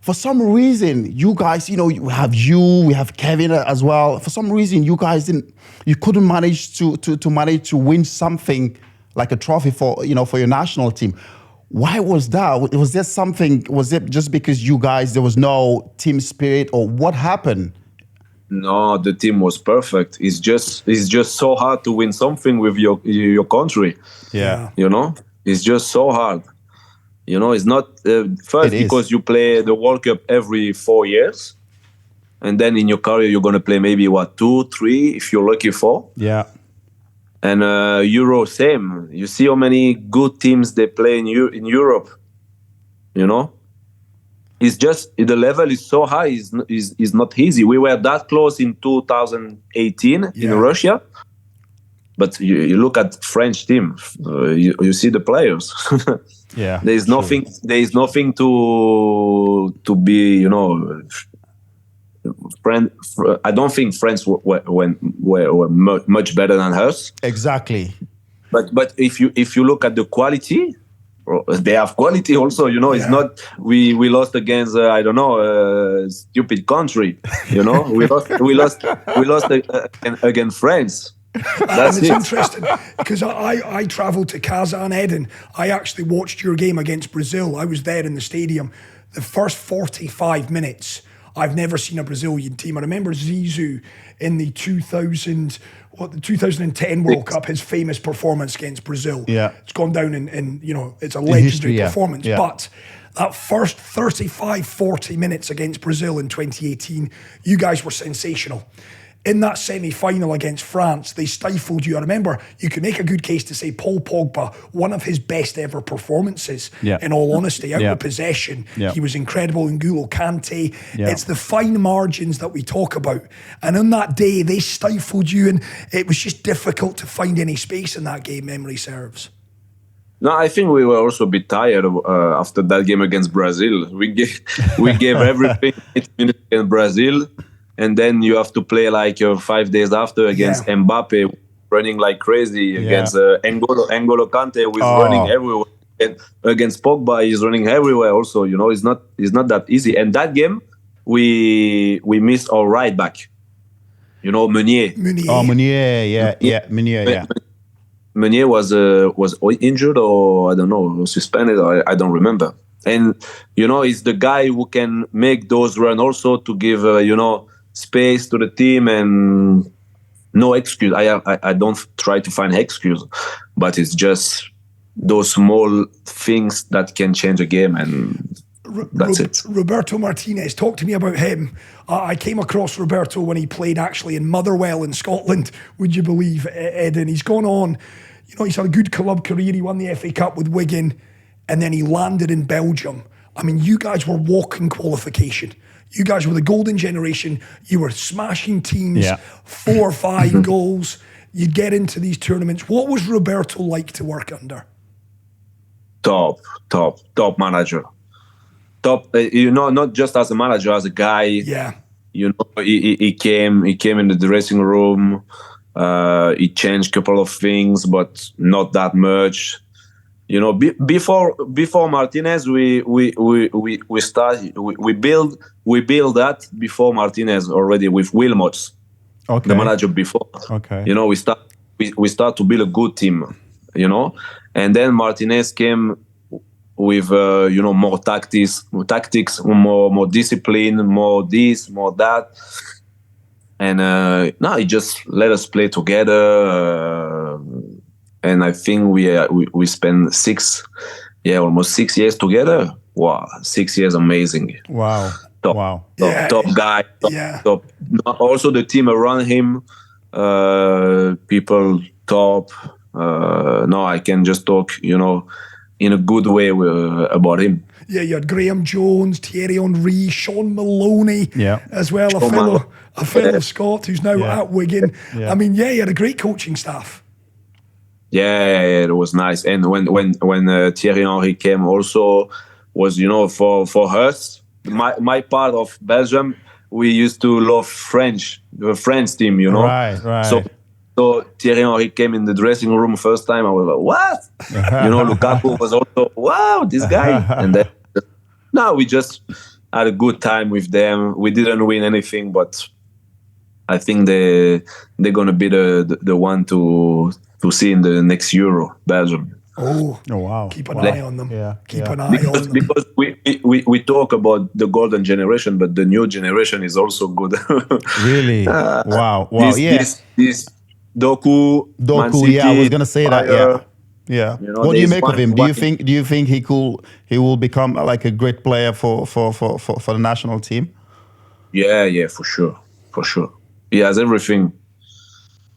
for some reason, you guys, you know, we have Kevin as well. For some reason, you guys couldn't manage to win something like a trophy for your national team. Why was that? Was there something? Was it just because you guys there was no team spirit, or what happened? No, the team was perfect. It's just so hard to win something with your country. Yeah, you know, it's just so hard. You know, it's not first because you play the World Cup every 4 years, and then in your career you're gonna play maybe 2, 3 if you're lucky 4. Yeah. And Euro, same. You see how many good teams they play in Europe. You know, it's just the level is so high. Is not easy. We were that close in 2018 in Russia, but you look at French team. You see the players. Yeah, there is nothing. True. There is nothing to be. You know. I don't think France were much better than us. Exactly. But if you look at the quality, they have quality also. You know, it's not we lost against stupid country. You know, we lost against France. That's it's interesting because I travelled to Kazan, Eden. I actually watched your game against Brazil. I was there in the stadium. The first 45 minutes. I've never seen a Brazilian team. I remember Zizou in the 2010 World Cup, his famous performance against Brazil. Yeah. It's gone down in it's a legendary performance. Yeah. But that first 35, 40 minutes against Brazil in 2018, you guys were sensational. In that semi-final against France, they stifled you. I remember you could make a good case to say Paul Pogba, one of his best ever performances, in all honesty, out of possession. He was incredible. N'Golo Kante. It's the fine margins that we talk about. And on that day, they stifled you, and it was just difficult to find any space in that game, memory serves. No, I think we were also a bit tired after that game against Brazil. We gave everything against Brazil. And then you have to play like 5 days after against Mbappe, running like crazy against N'Golo Kante, who is running everywhere. And against Pogba, he's running everywhere. Also, you know, it's not that easy. And that game, we missed our right back. You know, Meunier. Meunier was injured or I don't know, suspended. Or I don't remember. And you know, he's the guy who can make those runs also to give space to the team, and no excuse. I don't try to find excuse, but it's just those small things that can change a game, and that's it. Roberto Martinez, talk to me about him. I came across Roberto when he played actually in Motherwell in Scotland, would you believe, Ed? And he's gone on, he's had a good club career. He won the FA Cup with Wigan, and then he landed in Belgium. I mean, you guys were walking qualification. You guys were the golden generation. You were smashing teams, 4 or 5 goals. You'd get into these tournaments. What was Roberto like to work under? Top manager. Top, not just as a manager, as a guy. Yeah. You know, he came in the dressing room. He changed a couple of things, but not that much. You know, before Martinez, we build that before Martinez already with Wilmots, the manager before. Okay. You know, we start to build a good team. You know, and then Martinez came with more tactics, more discipline, more this, more that, and he just let us play together. And I think we spent almost 6 years together. Wow, 6 years, amazing. Wow. Top guy. Top. Also the team around him, people top. I can just talk, in a good way about him. Yeah, you had Graham Jones, Thierry Henry, Sean Maloney, as well, a fellow Scot who's now at Wigan. I mean, you had a great coaching staff. Yeah, it was nice. And when Thierry Henry came, also was for us, my part of Belgium, we used to love the French team, Right. So Thierry Henry came in the dressing room first time. I was like, what? Lukaku was also, wow, this guy. And then we just had a good time with them. We didn't win anything, but I think they're gonna be the one to see in the next Euro, Belgium. Oh wow! Keep an eye on them. Keep an eye on them. Because we talk about the golden generation, but the new generation is also good. Really? Wow! This Doku, City, I was gonna say that. Yeah. What do you make of him? Do you think he will become like a great player for the national team? Yeah, for sure. He has everything.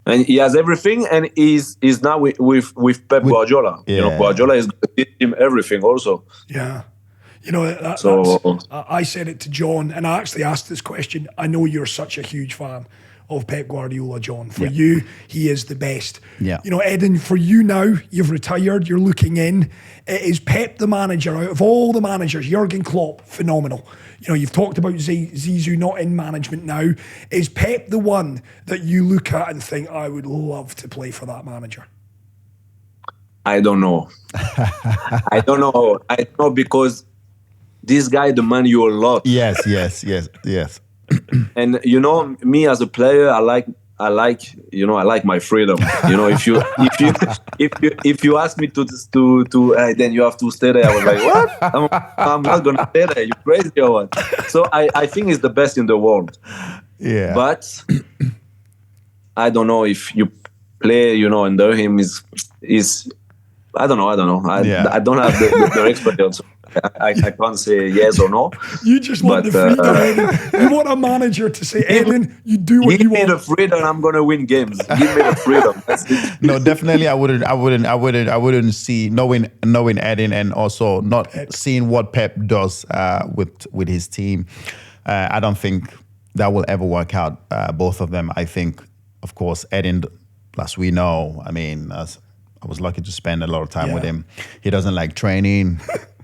And he's now with Pep Guardiola. Guardiola is going to teach him everything also. Yeah. I said it to John, and I actually asked this question. I know you're such a huge fan of Pep Guardiola, John. For you, he is the best. Yeah. Eden, for you now, you've retired, you're looking in. Is Pep the manager? Out of all the managers, Jurgen Klopp, phenomenal. You've talked about Zizou not in management now. Is Pep the one that you look at and think, I would love to play for that manager? I don't know. I don't know because this guy demands you a lot. Yes. And me as a player, I like my freedom. If you ask me to then you have to stay there. I was like, what? I'm not gonna stay there. You crazy or what? So I think he's the best in the world. Yeah. But I don't know if you play, under him is I don't know. I don't have the experience. I can't say yes or no. You just want the freedom, Eden. You want a manager to say, Eden, you do what you want. Give me the freedom, I'm gonna win games. Give me the freedom. That's it. No, definitely, I wouldn't see knowing Eden and also not seeing what Pep does with his team. I don't think that will ever work out. Both of them. I think, of course, Eden, as we know. I mean, I was lucky to spend a lot of time with him. He doesn't like training.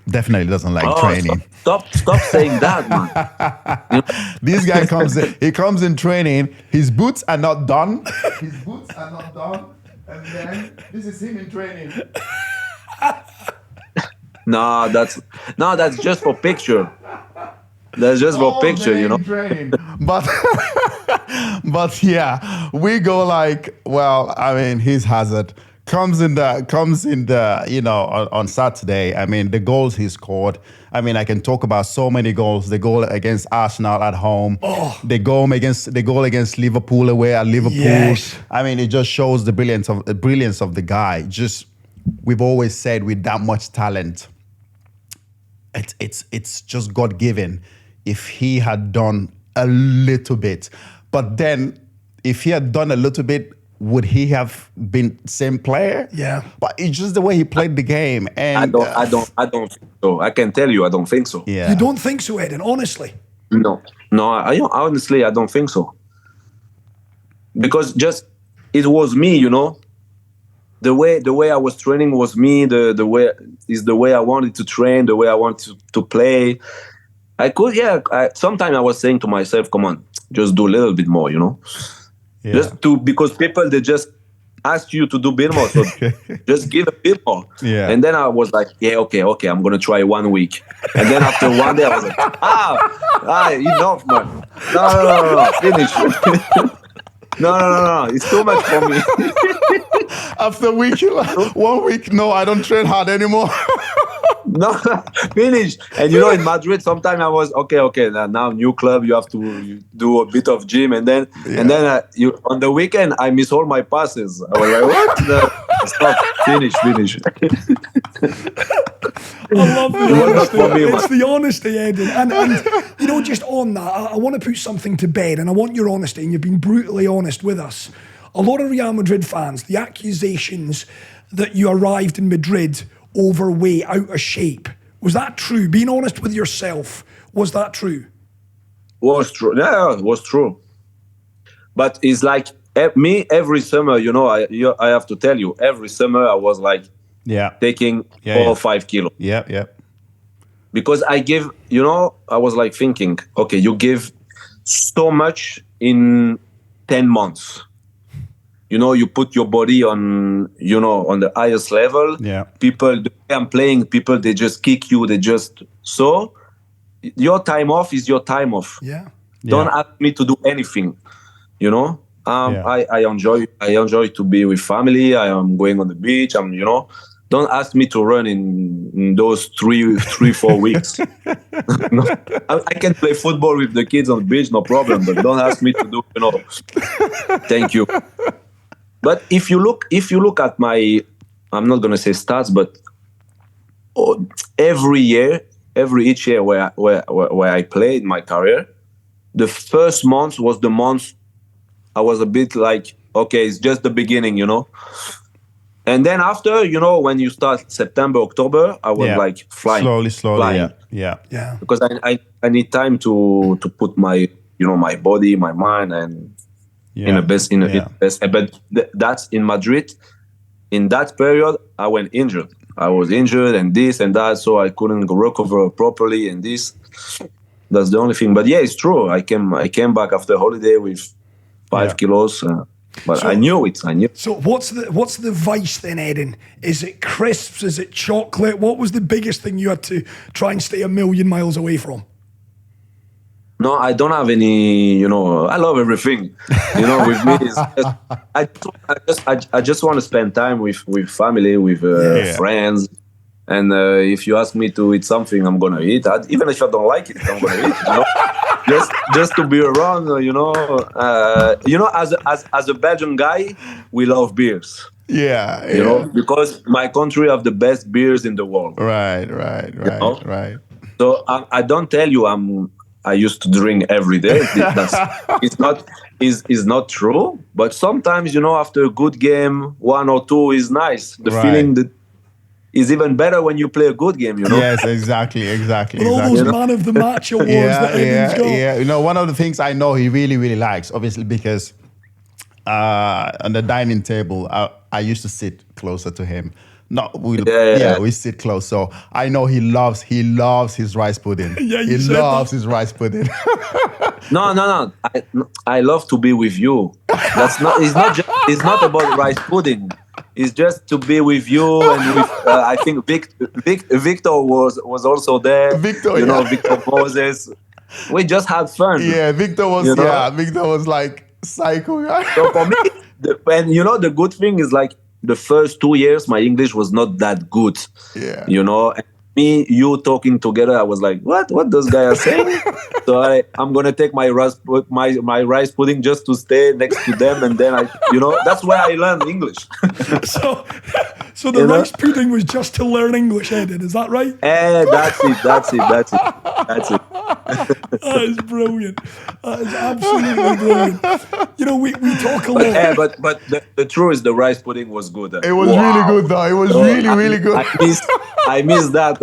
Definitely doesn't like training. Stop saying that, man. This guy comes in training. His boots are not done. And then this is him in training. No, that's just for picture. That's just for picture, Training. But yeah, we go like, well, I mean, he's Hazard. Comes in the on Saturday. I mean, the goals he scored. I mean, I can talk about so many goals. The goal against Arsenal at home. The goal against Liverpool away at Liverpool. Yes. I mean, it just shows the brilliance of the guy. Just, we've always said, with that much talent, it's just God given. If he had done a little bit, but then if he had done a little bit, would he have been same player? Yeah. But it's just the way he played the game. And I don't think so. I can tell you, I don't think so. Yeah. You don't think so, Eden? Honestly? No. Honestly, I don't think so. Because just it was me, The way I was training was me. The way I wanted to train, the way I wanted to play. I could, sometimes I was saying to myself, come on, just do a little bit more, Yeah. Because people, they just ask you to do a bit more, so just give a bit more. Yeah. And then I was like, okay, I'm gonna try 1 week. And then after one day, I was like, enough, man. No, finish. No, it's too much for me. After 1 week, no, I don't train hard anymore. No, finish. And in Madrid, sometimes I was okay. Now new club, you have to do a bit of gym, and then on the weekend I miss all my passes. I was like, what? No, stop. Finish. I love the honesty. It's the honesty, Eden. And just on that, I want to put something to bed, and I want your honesty, and you've been brutally honest with us. A lot of Real Madrid fans, the accusations that you arrived in Madrid overweight, out of shape, Was that true? Being honest with yourself, was that true? Was true. Yeah, it was true. But it's like me every summer. I have to tell you, every summer I was like taking 4 or 5 kilos. Yeah. Because I give, I was like thinking, okay, you give so much in 10 months. You put your body on, on the highest level. Yeah. People, the way I'm playing, people, they just kick you. So your time off is your time off. Yeah. Don't ask me to do anything, I enjoy to be with family. I am going on the beach. Don't ask me to run in those 3-4 weeks. No, I can play football with the kids on the beach, no problem. But don't ask me to do, Thank you. But if you look at my, I'm not gonna say stats, but each year where I played my career, the first month was the month I was a bit like, okay, it's just the beginning, And then after, when you start September, October, I was like flying. Slowly, flying. Yeah. Because I need time to put my, my body, my mind, and in the best. But that's in Madrid. In that period, I went injured. I was injured and this and that, so I couldn't recover properly and this. That's the only thing. But yeah, it's true. I came back after holiday with 5 kilos. But so, I knew it. So what's the vice then, Eden? Is it crisps? Is it chocolate? What was the biggest thing you had to try and stay a million miles away from? No, I don't have any. I love everything. With me, I just want to spend time with family, with friends. And if you ask me to eat something, I'm gonna eat. Even if I don't like it, I'm gonna eat. Just to be around. As a Belgian guy, we love beers. Yeah. Because my country have the best beers in the world. Right. So I don't tell you I used to drink every day. It's not true. But sometimes, after a good game, 1 or 2 is nice. The feeling that is even better when you play a good game, Yes, exactly. All those man of the match awards that Eden's got. Yeah. One of the things I know he really, really likes, obviously, because on the dining table, I used to sit closer to him. We sit close. So I know he loves his rice pudding. He loves his rice pudding. No. I love to be with you. It's not about rice pudding. It's just to be with you and with. I think Victor was also there. Victor Moses. We just had fun. Yeah, Victor was. Victor was like psycho. So for me, and the good thing is like the first 2 years, my English was not that good. Yeah. And you talking together, I was like, what those guys are saying? So I'm gonna take my rice pudding just to stay next to them, and then that's where I learned English. So the rice pudding was just to learn English, Eden, is that right? That's it. That is brilliant. That is absolutely brilliant. We talk a lot. But the truth is the rice pudding was good. It was really good though. It was really good. I miss that.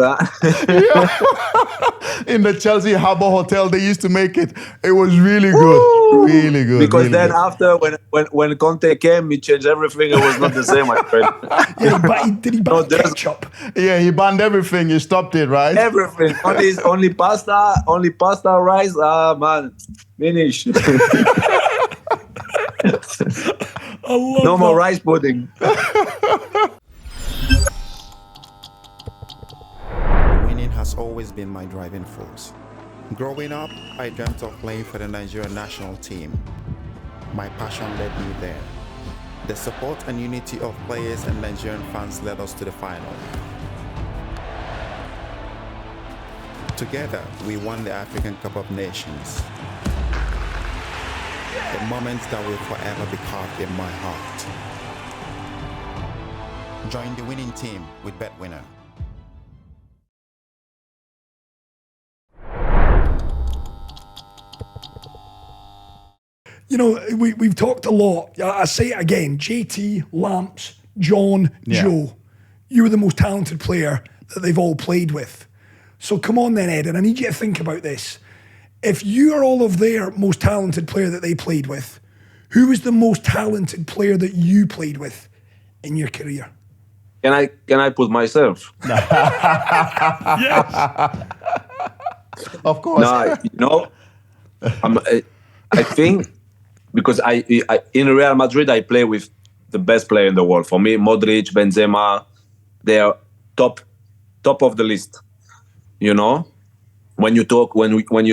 In the Chelsea Harbour Hotel, they used to make it. It was really good. Really good. Because really then good. after, when Conte came, he changed everything. It was not the same, my friend. Did he ban ketchup? Yeah, he banned everything. He stopped it, right? Everything. Only pasta, rice. Man, finish. No more rice pudding. Winning has always been my driving force. Growing up, I dreamt of playing for the Nigerian national team. My passion led me there. The support and unity of players and Nigerian fans led us to the final. Together, we won the African Cup of Nations. A moment that will forever be carved in my heart. Join the winning team with BetWinner. We've talked a lot. I say it again. JT, Lamps, John, Joe. You were the most talented player that they've all played with. So come on then, Ed, and I need you to think about this. If you are all of their most talented player that they played with, who was the most talented player that you played with in your career? Can I put myself? Yes. Of course. No, I think because I in Real Madrid I play with the best player in the world. For me, Modric, Benzema, they are top of the list. You know, when you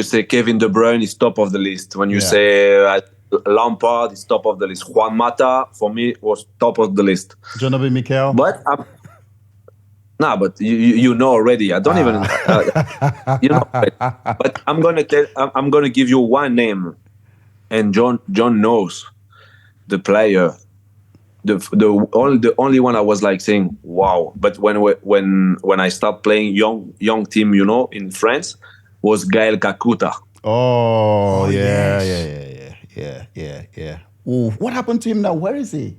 say Kevin De Bruyne is top of the list. When you say Lampard is top of the list. Juan Mata for me was top of the list. Jonobi Mikel. But but you know already. I don't even you know. But I'm gonna give you one name, and John knows the player. The only one I was like saying wow. But when I start playing young team, you know, in France, was Gaël Kakuta. Oh yeah, yes. yeah. Ooh, what happened to him now? Where is he?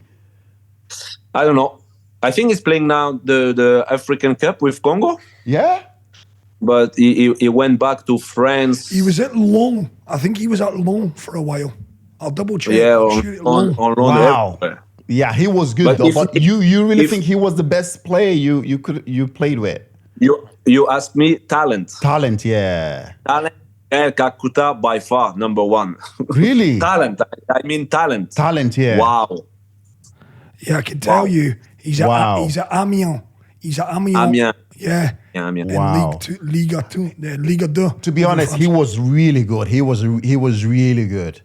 I don't know. I think he's playing now the African Cup with Congo. Yeah. But he went back to France. He was at Lyon. I think he was at Lyon for a while. I'll double check. Yeah, on Lyon. Lyon. Wow. Yeah, he was good though. But you really think he was the best player you played with? You asked me talent. Talent, yeah. Talent. El Kakuta by far number one. Really? Talent. I mean talent. Talent, yeah. Wow. Yeah, I can tell you. He's at Amiens. He's at Amiens. Amiens. Yeah. Amiens. Wow. Liga 2. To be honest, he was really good. He was really good.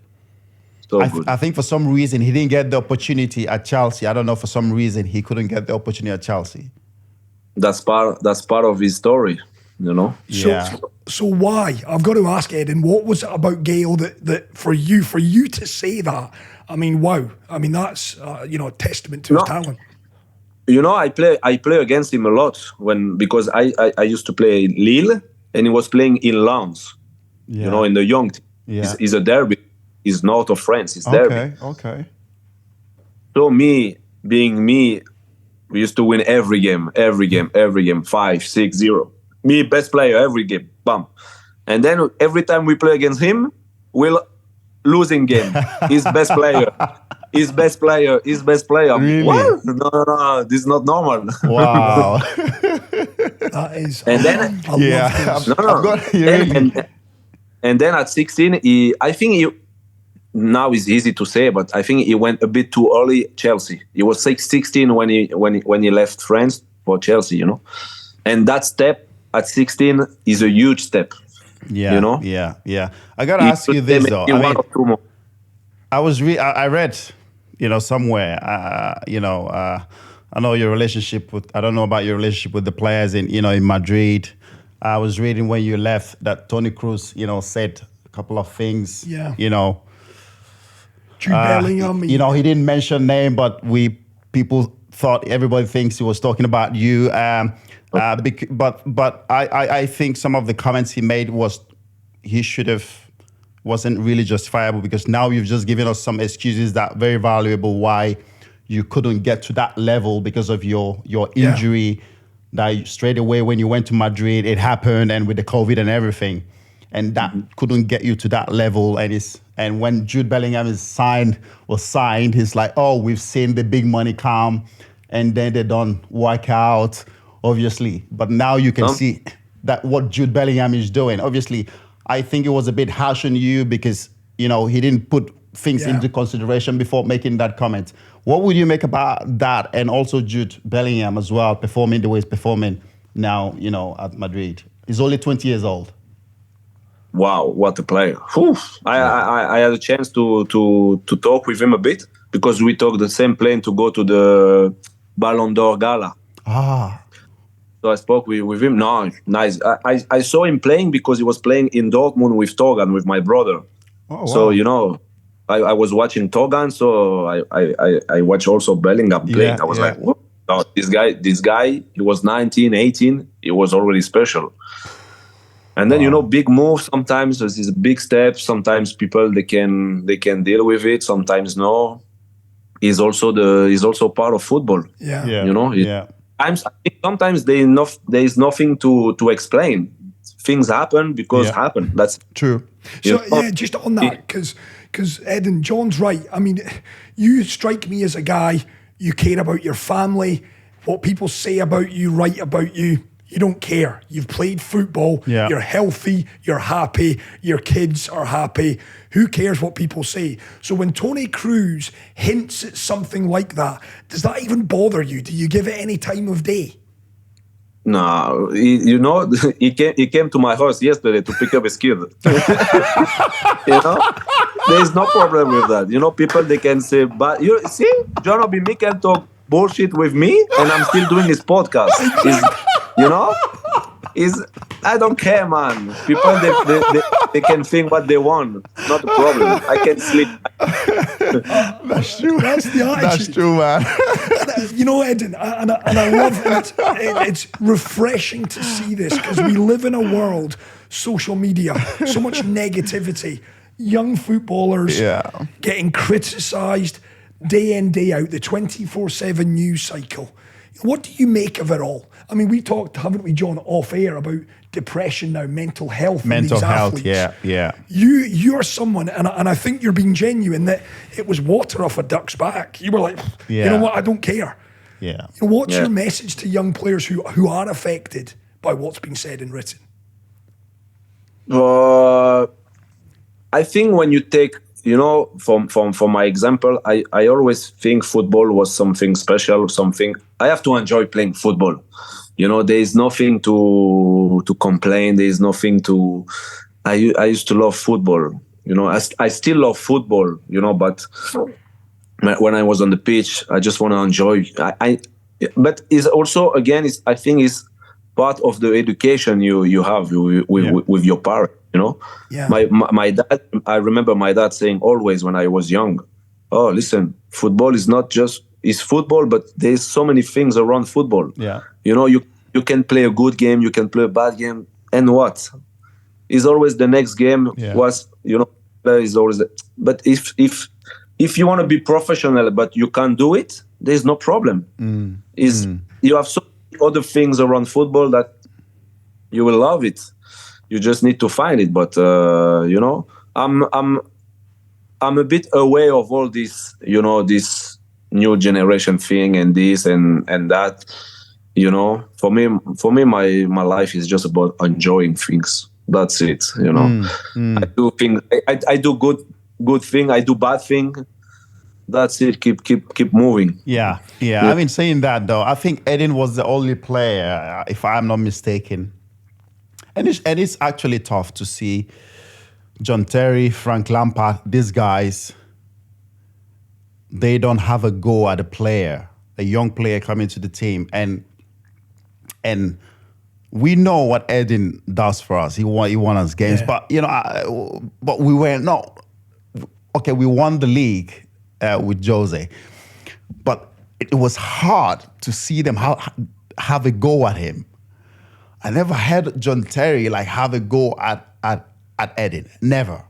So good. I think for some reason he didn't get the opportunity at Chelsea. I don't know, for some reason he couldn't get the opportunity at Chelsea. That's part of his story, you know. So why? I've got to ask Ed, and what was it about Gaël that for you to say that? I mean, wow. I mean, that's a testament to his talent. You know, I play against him a lot because I used to play in Lille and he was playing in Lens. Yeah. You know, in the young team. Yeah. It's a derby. It's north of France. It's derby. Okay. So being me, we used to win every game, 5-6-0. Me, best player every game, bam. And then every time we play against him, we'll losing game. He's best player. Really? What? No, this is not normal. Wow. That is. And then, and then at 16, now it's easy to say, but I think he went a bit too early. Chelsea. He was 16 when he left France for Chelsea, you know. And that step at 16 is a huge step. Yeah, you know. Yeah. I gotta ask you this though. I read, somewhere. I know your relationship with. I don't know about your relationship with the players in Madrid. I was reading when you left that Toni Kroos, said a couple of things. Yeah. Jude Bellingham. He didn't mention name, but people thought everybody thinks he was talking about you. But I think some of the comments he made wasn't really justifiable, because now you've just given us some excuses that very valuable why you couldn't get to that level because of your injury. That straight away when you went to Madrid, it happened, and with the COVID and everything, and that couldn't get you to that level. And when Jude Bellingham was signed, he's like, oh, we've seen the big money come, and then they don't work out, obviously. But now you can see that what Jude Bellingham is doing. Obviously, I think it was a bit harsh on you because, he didn't put things into consideration before making that comment. What would you make about that? And also Jude Bellingham as well, performing the way he's performing now, at Madrid. He's only 20 years old. Wow, what a player. Whew. I had a chance to talk with him a bit because we took the same plane to go to the Ballon d'Or Gala. So I spoke with him. No, nice. I saw him playing because he was playing in Dortmund with Torgan, with my brother. Oh, wow. So, I was watching Torgan, so I watched also Bellingham playing. I was like, what? No, this guy, he was 19, 18. He was already special. And then, big moves, sometimes there's these big steps. Sometimes people, they can deal with it. Sometimes no. He's also part of football. Yeah. I think sometimes there is nothing to explain. things happen because happen. That's true. So just on that, because Eden, John's right. I mean, you strike me as a guy, you care about your family, what people say about you, write about you. You don't care. You've played football. Yeah. You're healthy. You're happy. Your kids are happy. Who cares what people say? So when Tony Cruz hints at something like that, does that even bother you? Do you give it any time of day? No, you know, he came to my house yesterday to pick up his kid. You know, there's no problem with that. You know, people, they can say, but you see, John Obi can talk bullshit with me and I'm still doing his podcast. You know, I don't care, man. People, they can think what they want. Not a problem. I can sleep. That's true. That's the attitude. That's true, man. You know, Eden, and I love it. It's refreshing to see this because we live in a world, social media, so much negativity. Young footballers getting criticised day in, day out, the 24/7 news cycle. What do you make of it all? I mean, we talked, haven't we, John, off air about depression now, mental health. Mental these health, athletes. yeah. You're someone, and I think you're being genuine, that it was water off a duck's back. You were like, you know what, I don't care. Yeah. You know, what's your message to young players who are affected by what's being said and written? I think when you take, you know, from my example, I always think football was something special, something I have to enjoy playing football. You know, there is nothing to complain. There is nothing to. I used to love football. You know, I still love football. You know, but when I was on the pitch, I just want to enjoy. But it's also again, I think it's part of the education you have with your parents. You know, my dad. I remember my dad saying always when I was young, "Oh, listen, football is not just it's football, but there's so many things around football. Yeah, you know, you can play a good game, you can play a bad game, and what? Is always the next game was is always. But if you want to be professional, but you can't do it, there's no problem. You have so many other things around football that you will love it. You just need to find it. But you know, I'm a bit aware of all this, you know, this new generation thing and this and that. You know, for me, my life is just about enjoying things. That's it. You know, I do things. I do good thing. I do bad thing. That's it. Keep moving. Yeah. I mean, saying that though, I think Eden was the only player, if I'm not mistaken. And it's actually tough to see John Terry, Frank Lampard, these guys. They don't have a go at a player, a young player coming to the team, and we know what Eden does for us. He won us games, but you know, but we were not okay. We won the league with José, but it was hard to see them have a go at him. I never had John Terry have a go at Eden. Never.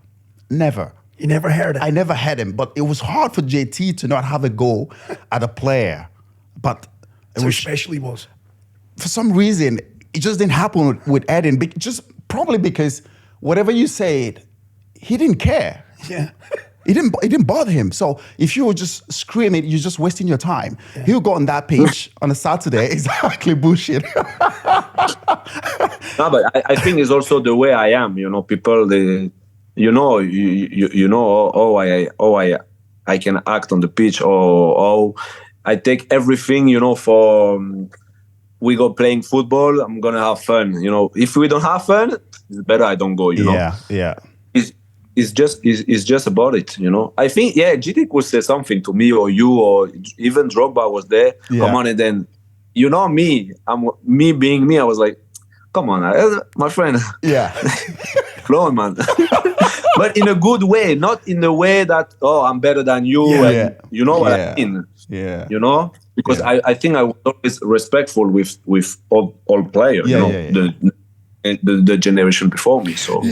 You never heard it? I never had him, but it was hard for JT to not have a go at a player. But especially was. For some reason, it just didn't happen with Eden. Just probably because whatever you said, he didn't care. Yeah. It didn't bother him. So if you were just screaming, you're just wasting your time. Yeah. He'll go on that page on a Saturday, exactly bullshit. No, but I think it's also the way I am. You know, people they, you know I can act on the pitch or I take everything. You know, for we go playing football. I'm gonna have fun. You know, if we don't have fun, it's better I don't go. You know. Yeah. It's just about it, you know. I think, GT could say something to me or you or even Drogba was there. Come on, and then, you know me, me being me, I was like, come on, my friend. Yeah. Come on, man. But in a good way, not in the way that, I'm better than you. And you know what I mean? Yeah. You know? Because I think I was always respectful with all players, you know, the generation before me. So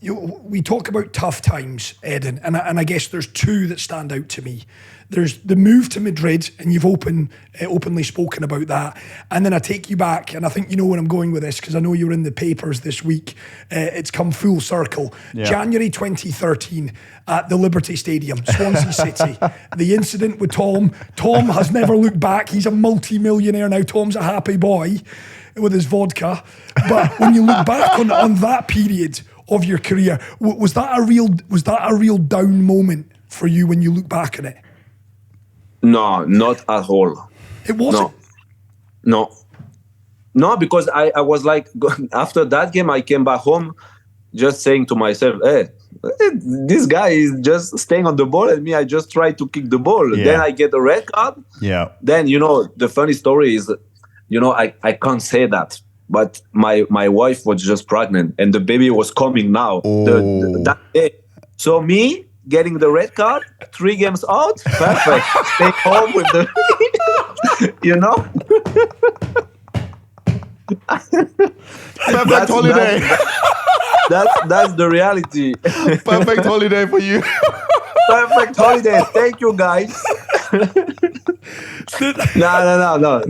we talk about tough times, Eden, and I guess there's two that stand out to me. There's the move to Madrid, and you've openly spoken about that. And then I take you back, and I think you know where I'm going with this because I know you were in the papers this week. It's come full circle. Yeah. January 2013 at the Liberty Stadium, Swansea City. The incident with Tom. Tom has never looked back. He's a multi-millionaire now. Tom's a happy boy with his vodka. But when you look back on that period of your career, was that a real down moment for you when you look back on it? No, not at all. It wasn't. No, because I was like, after that game, I came back home just saying to myself, hey, this guy is just staying on the ball and me, I just try to kick the ball. Yeah. Then I get a red card. Yeah. Then, the funny story is, I can't say that. But my wife was just pregnant and the baby was coming now that day. So me getting the red card, 3 games out, perfect. Stay home with the, Perfect holiday. That's the reality. Perfect holiday for you. Perfect holiday. Thank you, guys. No.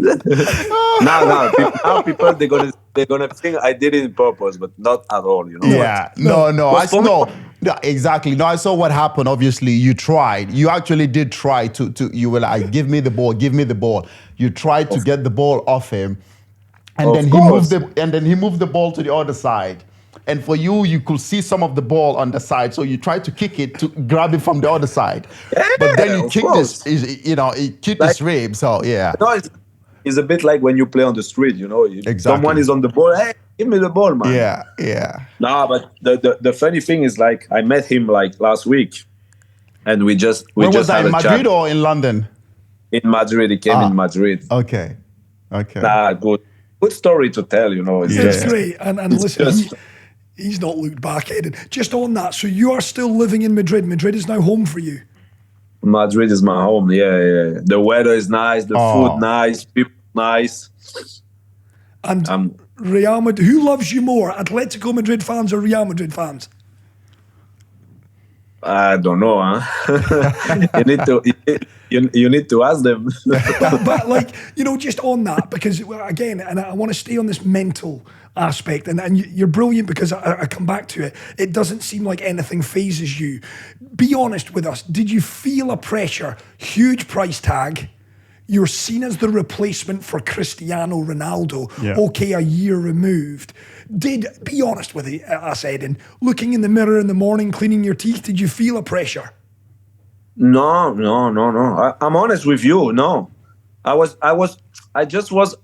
Now people they're gonna think I did it on purpose, but not at all. Yeah. No, exactly. No, I saw what happened. Obviously, you tried. You actually did try to. You were like, give me the ball. You tried to get the ball off him, and then he moved the ball to the other side. And for you could see some of the ball on the side, so you tried to kick it to grab it from the other side. Yeah, but then you kicked he kicked his rib. So yeah, no, it's a bit like when you play on the street. Exactly. Someone is on the ball. Hey, give me the ball, man. Yeah. No, but the funny thing is, like, I met him like last week, and we just When was that, had in a Madrid chat. or in London? In Madrid, he came in Madrid. Okay. Good story to tell. It's great. And listen, just- he's not looked back, Eden. Just on that, so you are still living in Madrid. Madrid is now home for you. Madrid is my home. Yeah. The weather is nice. The food nice. People nice. And Real Madrid, who loves you more, Atletico Madrid fans or Real Madrid fans? I don't know, you need to ask them. but like, just on that, because again, and I want to stay on this mental aspect, and you're brilliant because I come back to it. It doesn't seem like anything phases you. Be honest with us. Did you feel a pressure? Huge price tag. You're seen as the replacement for Cristiano Ronaldo. Yeah. Okay, a year removed. Be honest with us, Eden. Looking in the mirror in the morning, cleaning your teeth, did you feel a pressure? No. I'm honest with you. No, I just was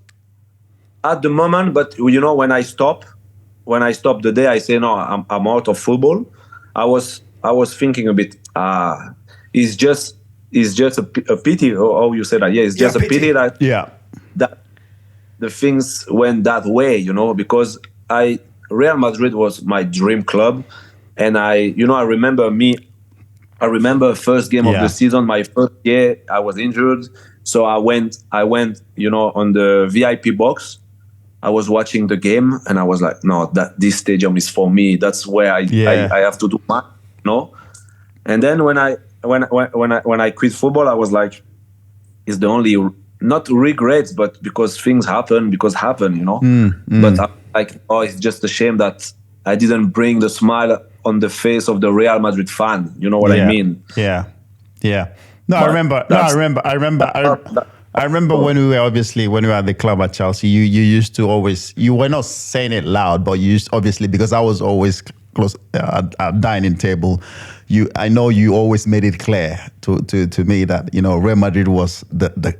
at the moment. But when I stop the day, I say no. I'm out of football. I was thinking a bit. It's just a pity. Oh, you said that. Yeah, it's just a pity that the things went that way. Because Real Madrid was my dream club, and I remember first game of the season, my first year, I was injured. So I went, on the VIP box. I was watching the game and I was like, no, this stadium is for me. That's where I have to do my, And then when I quit football, I was like, it's the only, not regrets, but because things happen, But I'm like, it's just a shame that I didn't bring the smile on the face of the Real Madrid fan. You know what I mean? Yeah. No, I remember when we were at the club at Chelsea, you used to always, you were not saying it loud, but you used, obviously, because I was always close at dining table, I know you always made it clear to me that Real Madrid was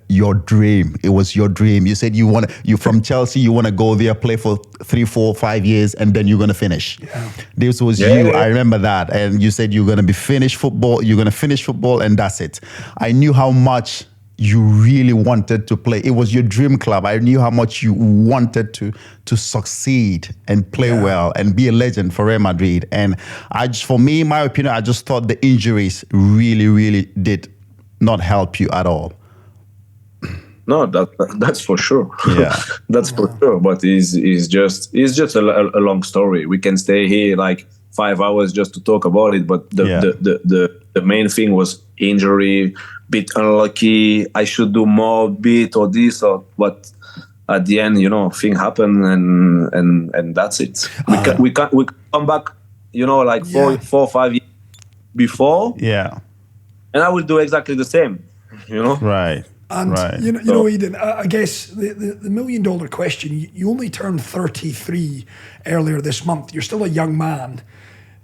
your dream. It was your dream. You said you from Chelsea, you want to go there, play for 3, 4, 5 years, and then you're gonna finish. Yeah. This was you. I remember that, and you said you're gonna be finished football. You're gonna finish football, and that's it. I knew how much you really wanted to play. It was your dream club. I knew how much you wanted to succeed and play well and be a legend for Real Madrid. And for me, my opinion, I just thought the injuries really, really did not help you at all. No, that's for sure. Yeah, that's for sure. But it's just a long story. We can stay here like 5 hours just to talk about it. But the main thing was injury, bit unlucky. I should do more, bit or this or but. At the end, thing happened, and that's it. We come back, like 4 or 5 years before. Yeah. And I will do exactly the same. Right. And right. Eden, I guess the $1 million question. You only turned 33 earlier this month. You're still a young man.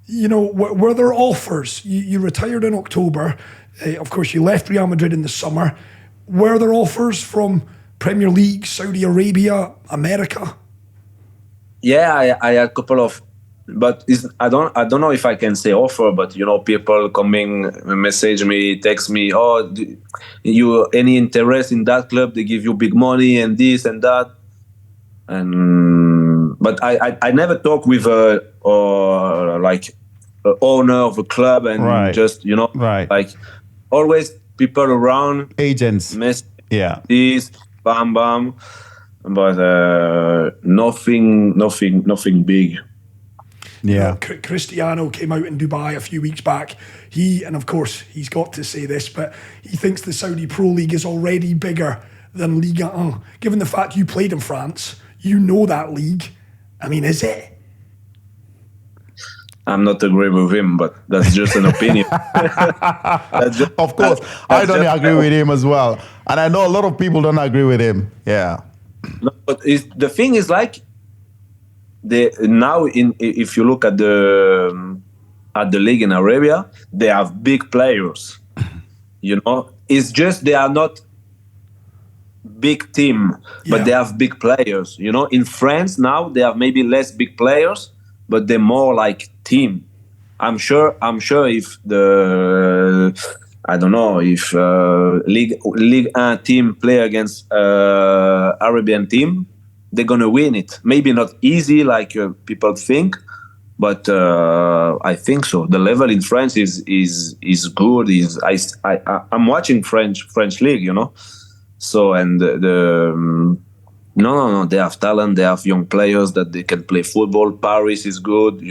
Were there offers? You retired in October. Of course, you left Real Madrid in the summer. Were there offers from Premier League, Saudi Arabia, America? Yeah, I had a couple of, but I don't know if I can say offer, but people coming, message me, text me, oh, you any interest in that club? They give you big money and this and that, but I never talk with owner of a club and just like always people around agents, this. Bam, bam, but nothing big. Yeah. Cristiano came out in Dubai a few weeks back. And of course, he's got to say this, but he thinks the Saudi Pro League is already bigger than Liga 1. Given the fact you played in France, you know that league. I mean, is it? I'm not agree with him, but that's just an opinion. Of course, I don't agree with him as well, and I know a lot of people don't agree with him. Yeah, no, but the thing is like if you look at the league in Arabia, they have big players. It's just they are not big team, but they have big players. In France now they have maybe less big players, but they're more like team. I'm sure if League 1 team play against Arabian team, they're gonna win it. Maybe not easy like people think, but I think so. The level in France is good. I'm watching French league, So and No. They have talent. They have young players that they can play football. Paris is good,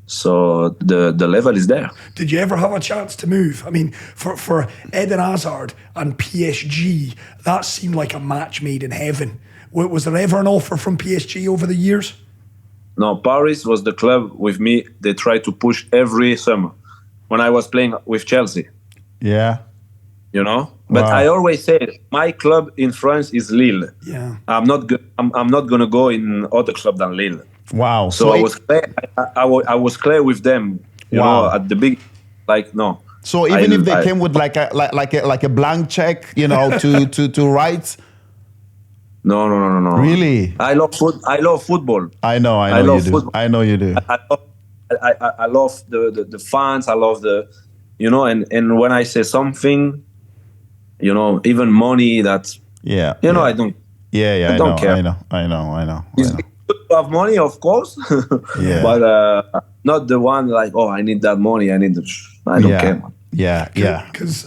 So the level is there. Did you ever have a chance to move? I mean, for Eden Hazard and PSG, that seemed like a match made in heaven. Was there ever an offer from PSG over the years? No, Paris was the club with me. They tried to push every summer when I was playing with Chelsea. Yeah. But I always say my club in France is Lille. Yeah, I'm not gonna go in other club than Lille. Wow. So I was clear. I was clear with them. At the big, no. So even if they came with like a blank check, to write. No. Really? I love football. I know you do. Football. I know you do. I love the fans. I love and when I say something. Even money that, I don't. I don't care. I know. It's good to have money, of course. But not the one like, oh, I need that money. I don't care. Yeah. Because,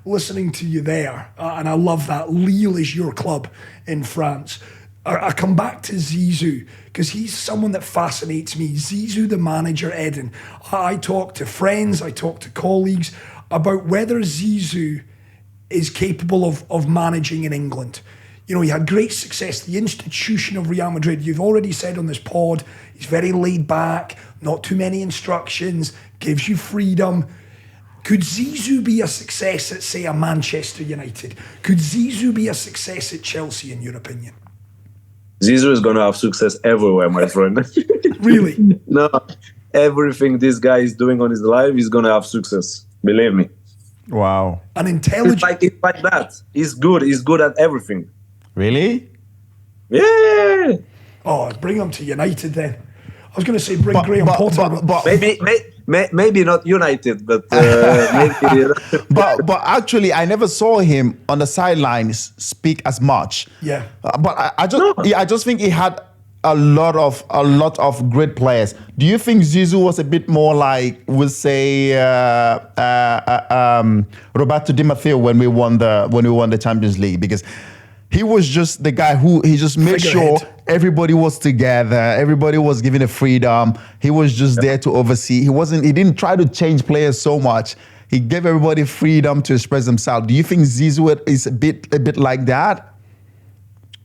listening to you there, and I love that Lille is your club in France. I come back to Zizou because he's someone that fascinates me. Zizou, the manager, Eden. I talk to friends, I talk to colleagues about whether Zizou is capable of managing in England. He had great success. The institution of Real Madrid, you've already said on this pod, he's very laid back, not too many instructions, gives you freedom. Could Zizou be a success at, say, a Manchester United? Could Zizou be a success at Chelsea, in your opinion? Zizou is going to have success everywhere, my friend. Really? No, everything this guy is doing on his life, he's going to have success. Believe me. Wow. An intelligent... It's like that. He's good. He's good at everything. Really? Yeah. Oh, bring him to United then. I was going to say bring Graham Potter. But maybe not United, but maybe. but actually, I never saw him on the sidelines speak as much. Yeah. But I just think he had a lot of great players. Do you think Zizou was a bit more like, we'll say, Roberto Di Matteo when we won the Champions League? Because He was just the guy who he just made sure Figurehead. everybody was together, everybody was given a freedom. He was just there to oversee. He didn't try to change players so much. He gave everybody freedom to express themselves. Do you think Zizou is a bit like that?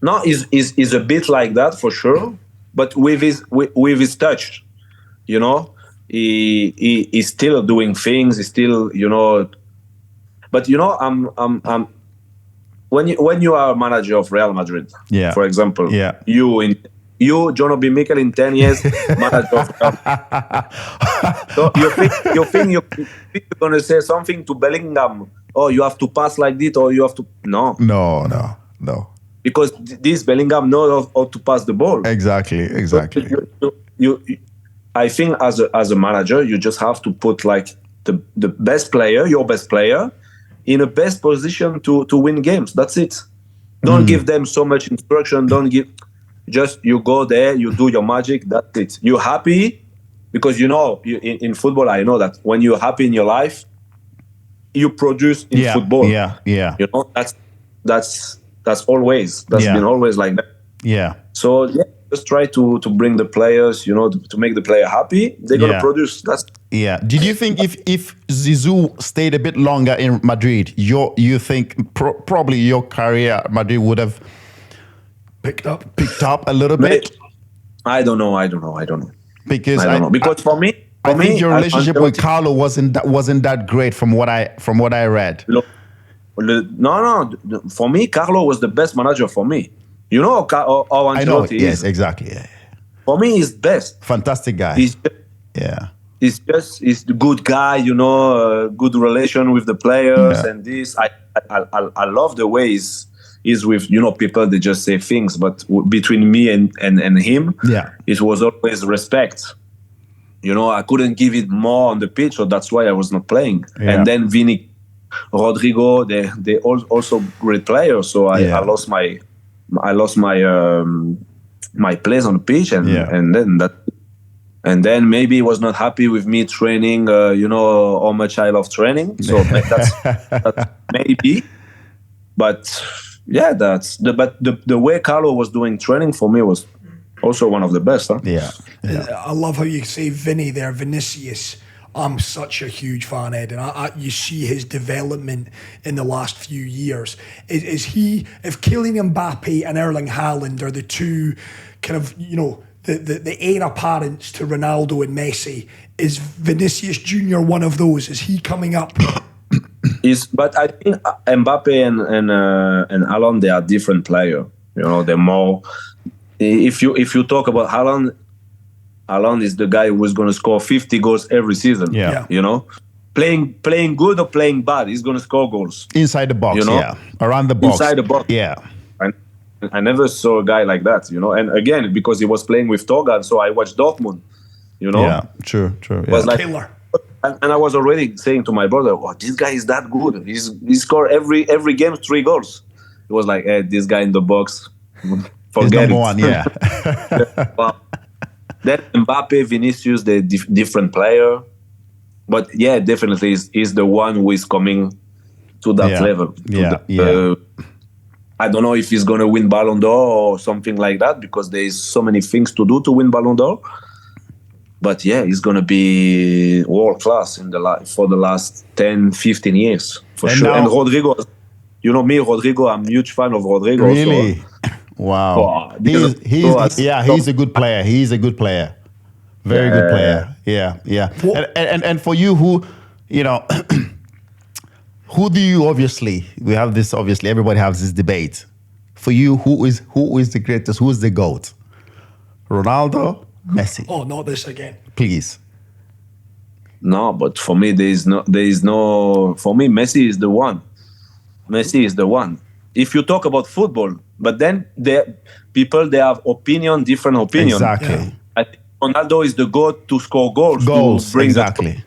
No, is a bit like that for sure, but with his touch, you know, he's still doing things. He's still, you know, but you know, I'm when you are a manager of Real Madrid, Yeah. for example, Yeah. you John Obi Mikel in 10 years, manager of Real Madrid. So you think you're gonna say something to Bellingham? Oh, you have to pass like this, or you have to no. Because this Bellingham knows how to pass the ball. Exactly. I think as a manager, you just have to put like the best player, your best player, in a best position to win games. That's it. Don't give them so much instruction. Just you go there, you do your magic. That's it. You're happy because you know in football. I know that when you're happy in your life, you produce in football. Yeah. You know that's always been always like that. Yeah. So just try to bring the players, you know, to make the player happy. They're gonna produce. Did you think if Zizou stayed a bit longer in Madrid, you think probably your career at Madrid would have Picked up. a little bit? I don't know. Because I don't know. Because for me, I think your relationship with Carlo wasn't that great from what I read. No. For me, Carlo was the best manager for me. You know how Ancelotti I know. is. Yes, exactly. Yeah. For me, he's best. Fantastic guy. He's the good guy. You know, good relation with the players and this. I love the way he's with, you know, people. They just say things, but between me and him, it was always respect. You know, I couldn't give it more on the pitch, so that's why I was not playing. Yeah. And then Vini, Rodrigo, they also great players. So I lost my my place on the pitch, and then maybe he was not happy with me training. You know how much I love training, so that's maybe. But yeah, the way Carlo was doing training for me was also one of the best. Huh? Yeah. I love how you say Vinny there, Vinicius. I'm such a huge fan, Ed, and you see his development in the last few years. If Kylian Mbappe and Erling Haaland are the two kind of, you know, the heir apparents to Ronaldo and Messi, is Vinicius Junior one of those? Is he coming up? But I think Mbappe and Haaland, they are different players. You know, they're more. If you talk about Haaland is the guy who is going to score 50 goals every season. Yeah. You know, playing good or playing bad, he's going to score goals. Inside the box, you know? Around the box. Inside the box. Yeah. I never saw a guy like that, you know. And again, because he was playing with Torgan, so I watched Dortmund, you know. Yeah, true. It was like, Killer. and I was already saying to my brother, "Oh, this guy is that good. He scored every game 3 goals." It was like, "Hey, this guy in the box, forget number it." one, yeah. Well, then Mbappe, Vinicius, they're different player, but yeah, definitely is the one who is coming to that level. I don't know if he's gonna win Ballon d'Or or something like that, because there is so many things to do to win Ballon d'Or. But yeah, he's gonna be world class for the last 10, 15 years for sure. Now, and Rodrigo, you know me, Rodrigo. I'm a huge fan of Rodrigo. Really? Also. Wow. Oh, He's a good player. He's a good player. Very good player. Yeah. And for you, who, you know, who do you everybody has this debate. For you, who is the greatest? Who is the GOAT? Ronaldo, Messi? Oh, not this again. Please. No, but for me, there is no. For me, Messi is the one. Messi is the one. If you talk about football, but then people have different opinion. Exactly. Yeah. I think Ronaldo is the GOAT to score goals. To bring exactly.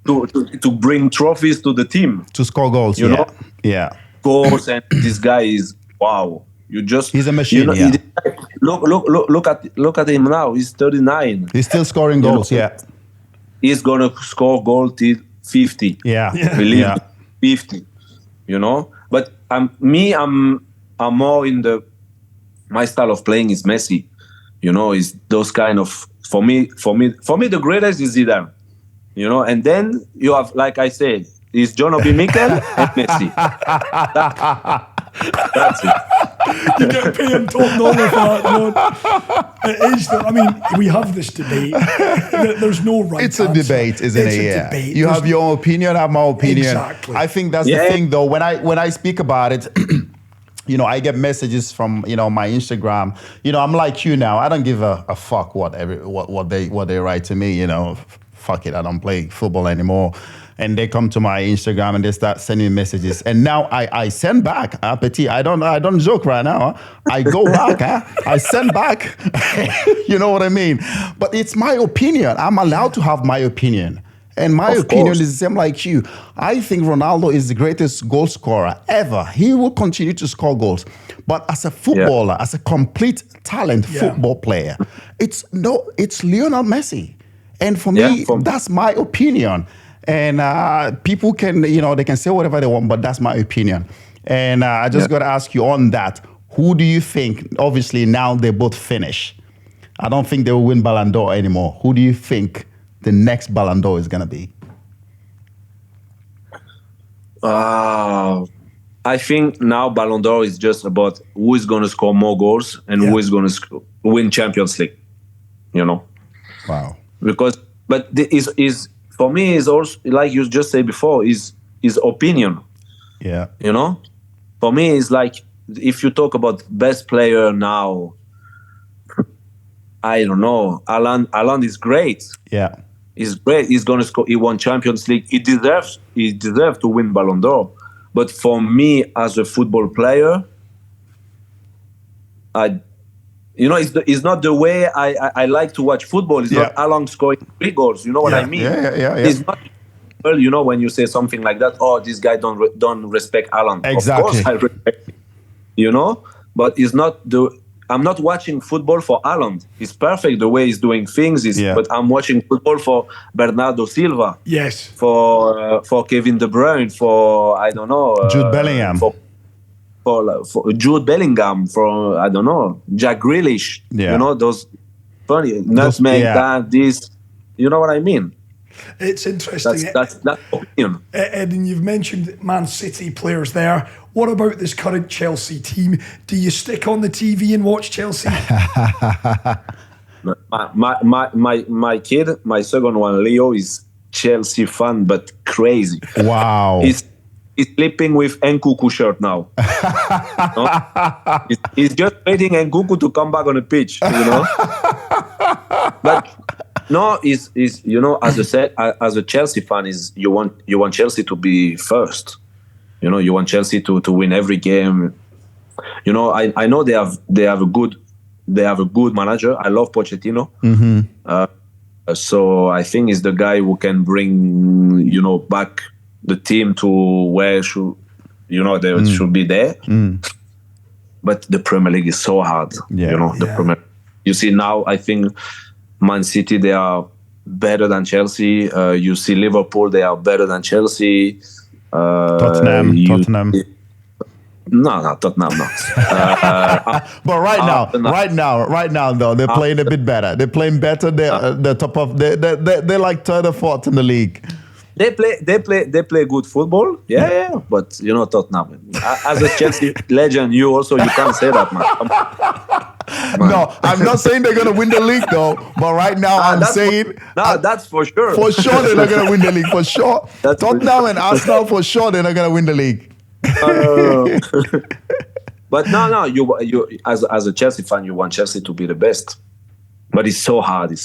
To bring trophies to the team. To score goals. You know? Yeah. Goals, and this guy is wow. He's a machine. You know, look at him now. He's 39. He's still scoring goals. He's gonna score goal till 50. Yeah. Believe me, 50. You know, but I'm I'm more in my style of playing is Messi. Is those kind of for me the greatest is Zidane. And then you have, like I said, is John Obi Mikel and Messi. That's it. You get paid top dollar for that, John. It is. We have this debate. There's no right It's a answer. debate, isn't it's it? It's a Yeah. debate. You have your opinion, I have my opinion. Exactly. I think that's the thing, though. When I speak about it, I get messages from my Instagram. I'm like you now. I don't give a fuck what they write to me. Fuck it. I don't play football anymore. And they come to my Instagram and they start sending me messages. And now I send back. Petit, I don't joke right now. I go back. I send back. You know what I mean? But it's my opinion. I'm allowed to have my opinion. And my opinion is the same like you. I think Ronaldo is the greatest goal scorer ever. He will continue to score goals. But as a footballer, as a complete talent football player, it's Lionel Messi. And for me, that's my opinion. And people can, they can say whatever they want, but that's my opinion. And I just got to ask you on that, who do you think, obviously now they both finish. I don't think they will win Ballon d'Or anymore. Who do you think the next Ballon d'Or is going to be? I think now Ballon d'Or is just about who is going to score more goals and who is going to win Champions League. Wow. But is for me is also, like you just said before, is opinion. Yeah. For me is like, if you talk about best player now, I don't know. Alan is great. Yeah. He's great. He's gonna score. He won Champions League. He deserves to win Ballon d'Or. But for me, as a football player, it's not the way I like to watch football. It's not Alan scoring 3 goals. You know what I mean? Yeah. It's not. Well, when you say something like that, this guy don't respect Alan. Exactly. Of course I respect him, but it's not I'm not watching football for Alan. He's perfect the way he's doing things. But I'm watching football for Bernardo Silva. Yes. For Kevin De Bruyne. For I don't know. Jude Bellingham. For Jude Bellingham. For I don't know. Jack Grealish. Yeah. Those funny nutmeg. This. You know what I mean? It's interesting. That's opinion. Ed, and you've mentioned Man City players there. What about this current Chelsea team? Do you stick on the TV and watch Chelsea? My kid, my second one, Leo, is Chelsea fan, but crazy. Wow. He's sleeping with Nkunku shirt now. He's just waiting Nkunku to come back on the pitch, But no, is as a Chelsea fan, you want Chelsea to be first. You want Chelsea to win every game. I know they have a good manager. I love Pochettino. Mm-hmm. So I think he's the guy who can bring back the team to where they should be there. But the Premier League is so hard. Premier. You see now, I think Man City, they are better than Chelsea. You see Liverpool, they are better than Chelsea. Tottenham. No, Tottenham not. But right now, though, they're playing a bit better. They're playing better. They're top of. They're like third or fourth in the league. They play good football. Yeah. But Tottenham. As a Chelsea legend, you can't say that, man. No, I'm not saying they're gonna win the league though. But right now, I'm saying that's for sure. For sure, they're not gonna win the league. For sure, Tottenham and Arsenal, for sure, they're not gonna win the league. But no, you as a Chelsea fan, you want Chelsea to be the best. But it's so hard.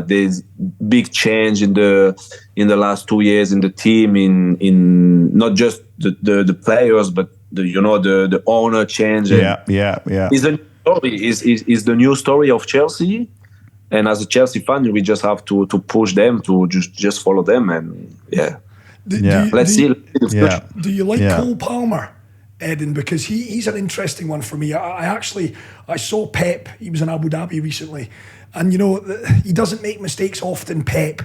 There's big change in the last 2 years in the team, in not just the players, but the owner change. Yeah. It's the story. Is the new story of Chelsea, and as a Chelsea fan, we just have to push them to just follow them, and let's see. Do you like Cole Palmer, Eden? Because he's an interesting one for me. I saw Pep. He was in Abu Dhabi recently, and he doesn't make mistakes often. Pep,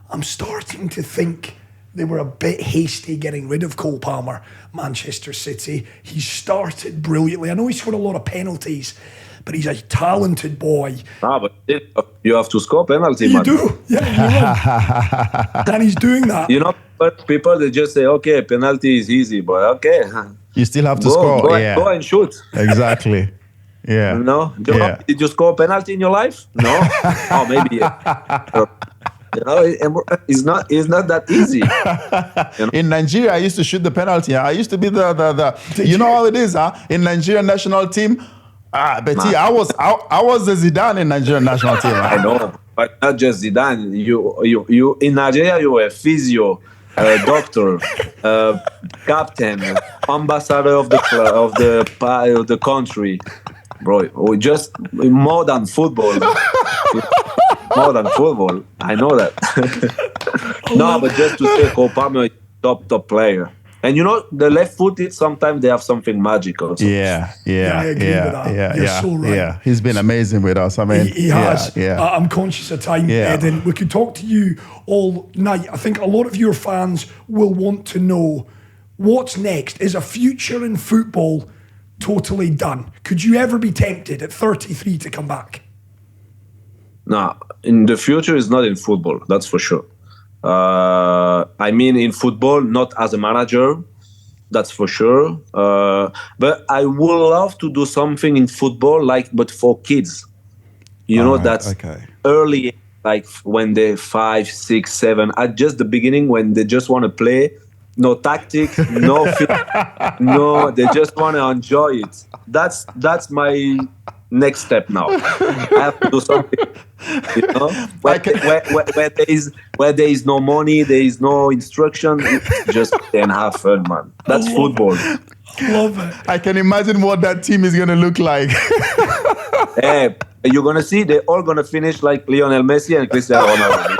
I'm starting to think they were a bit hasty getting rid of Cole Palmer, Manchester City. He started brilliantly. I know he scored a lot of penalties, but he's a talented boy. But you have to score penalty, You man. do, yeah, you're right. And he's doing that. You know, but people, they just say, okay, penalty is easy, but okay. You still have to score. Go, yeah. go and shoot. Exactly. Yeah. No? Yeah. Did you score a penalty in your life? No? Oh, maybe. You know, it's not that easy. You know? In Nigeria, I used to shoot the penalty. I used to be the you know how it is, huh? In Nigerian national team, Betty, I was the Zidane in Nigerian national team. I know, but not just Zidane. You in Nigeria, you were physio, doctor, captain, ambassador of the country, bro. We just more than football. More than football. I know that. No, but just to say, Cole Palmer is top player. And you know, the left-footed, sometimes they have something magical. Yeah, I agree with that. You're so right. Yeah, he's been amazing with us. I mean, He has. Yeah. I'm conscious of time, Yeah. Ed, and we could talk to you all night. I think a lot of your fans will want to know what's next. Is a future in football totally done? Could you ever be tempted at 33 to come back? No, in the future is not in football, that's for sure. I mean, in football, not as a manager, that's for sure. But I would love to do something in football, but for kids. You know, that's early, like when they're 5, 6, 7, at just the beginning when they just want to play. No tactics, no no, they just want to enjoy it. That's my next step now. I have to do something, you know, where there is no money, there is no instruction, just can have fun, man. That's football. Love it. I can imagine what that team is gonna look like. Hey, you're gonna see they're all gonna finish like Lionel Messi and Cristiano Ronaldo.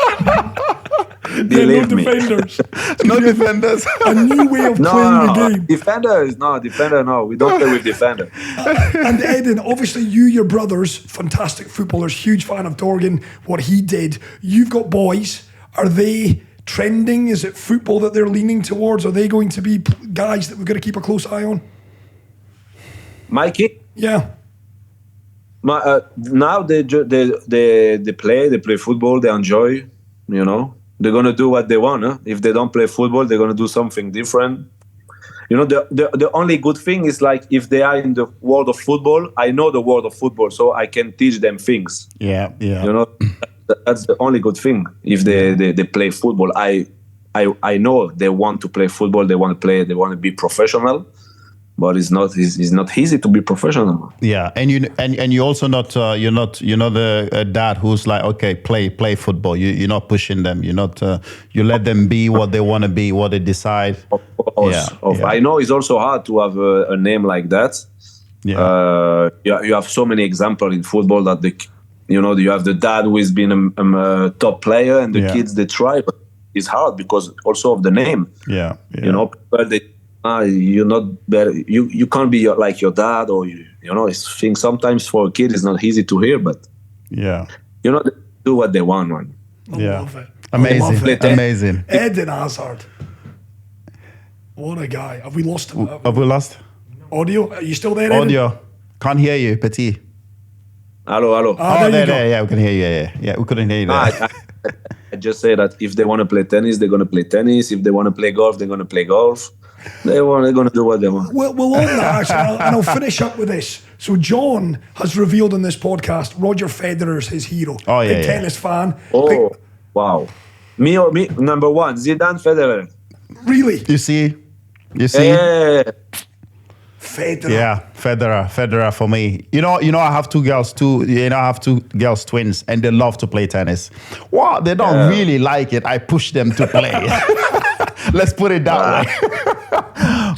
No defenders. No defenders. A new way of playing the game. Defender, no. We don't play with defender. And Eden, obviously your brothers, fantastic footballers, huge fan of Dorgan, what he did. You've got boys. Are they trending? Is it football that they're leaning towards? Are they going to be guys that we've got to keep a close eye on? My kid? Yeah. Now they play football, they enjoy, you know. They're gonna do what they want. Huh? If they don't play football, they're gonna do something different. You know, the only good thing is like if they are in the world of football, I know the world of football, so I can teach them things. Yeah. You know, that's the only good thing. If they play football, I know they want to play football. They want to be professional. But it's not easy to be professional. Yeah, and you also not you're not the dad who's like, okay, play football. You're not pushing them. You're not you let them be what they want to be, what they decide. Of course, I know it's also hard to have a name like that. Yeah, you have so many examples in football that you have the dad who has been a top player and the kids they try, but it's hard because also of the name. Yeah. You know, people you're not better. You can't be like your dad, or you know. It's things sometimes for a kid it's not easy to hear, but they do what they want, man. I love it. Amazing. Eden Hazard. What a guy. Have we lost him? Have we lost audio? Are you still there, Eden? Audio. Can't hear you, Petit. Hello. There. Yeah, we can hear you. Yeah, we couldn't hear you there. I just say that if they want to play tennis, they're going to play tennis. If they want to play golf, they're going to play golf. They're going to do what they want. Well, on that, actually, and I'll finish up with this. So John has revealed in this podcast Roger Federer's his hero. Oh, yeah. Big tennis fan. Wow. Me, number one, Zidane, Federer. Really? You see? Yeah. Federer. Yeah, Federer for me. You know, I have two girls too. I have two girls, twins, and they love to play tennis. Well, they don't really like it. I push them to play. Let's put it that way.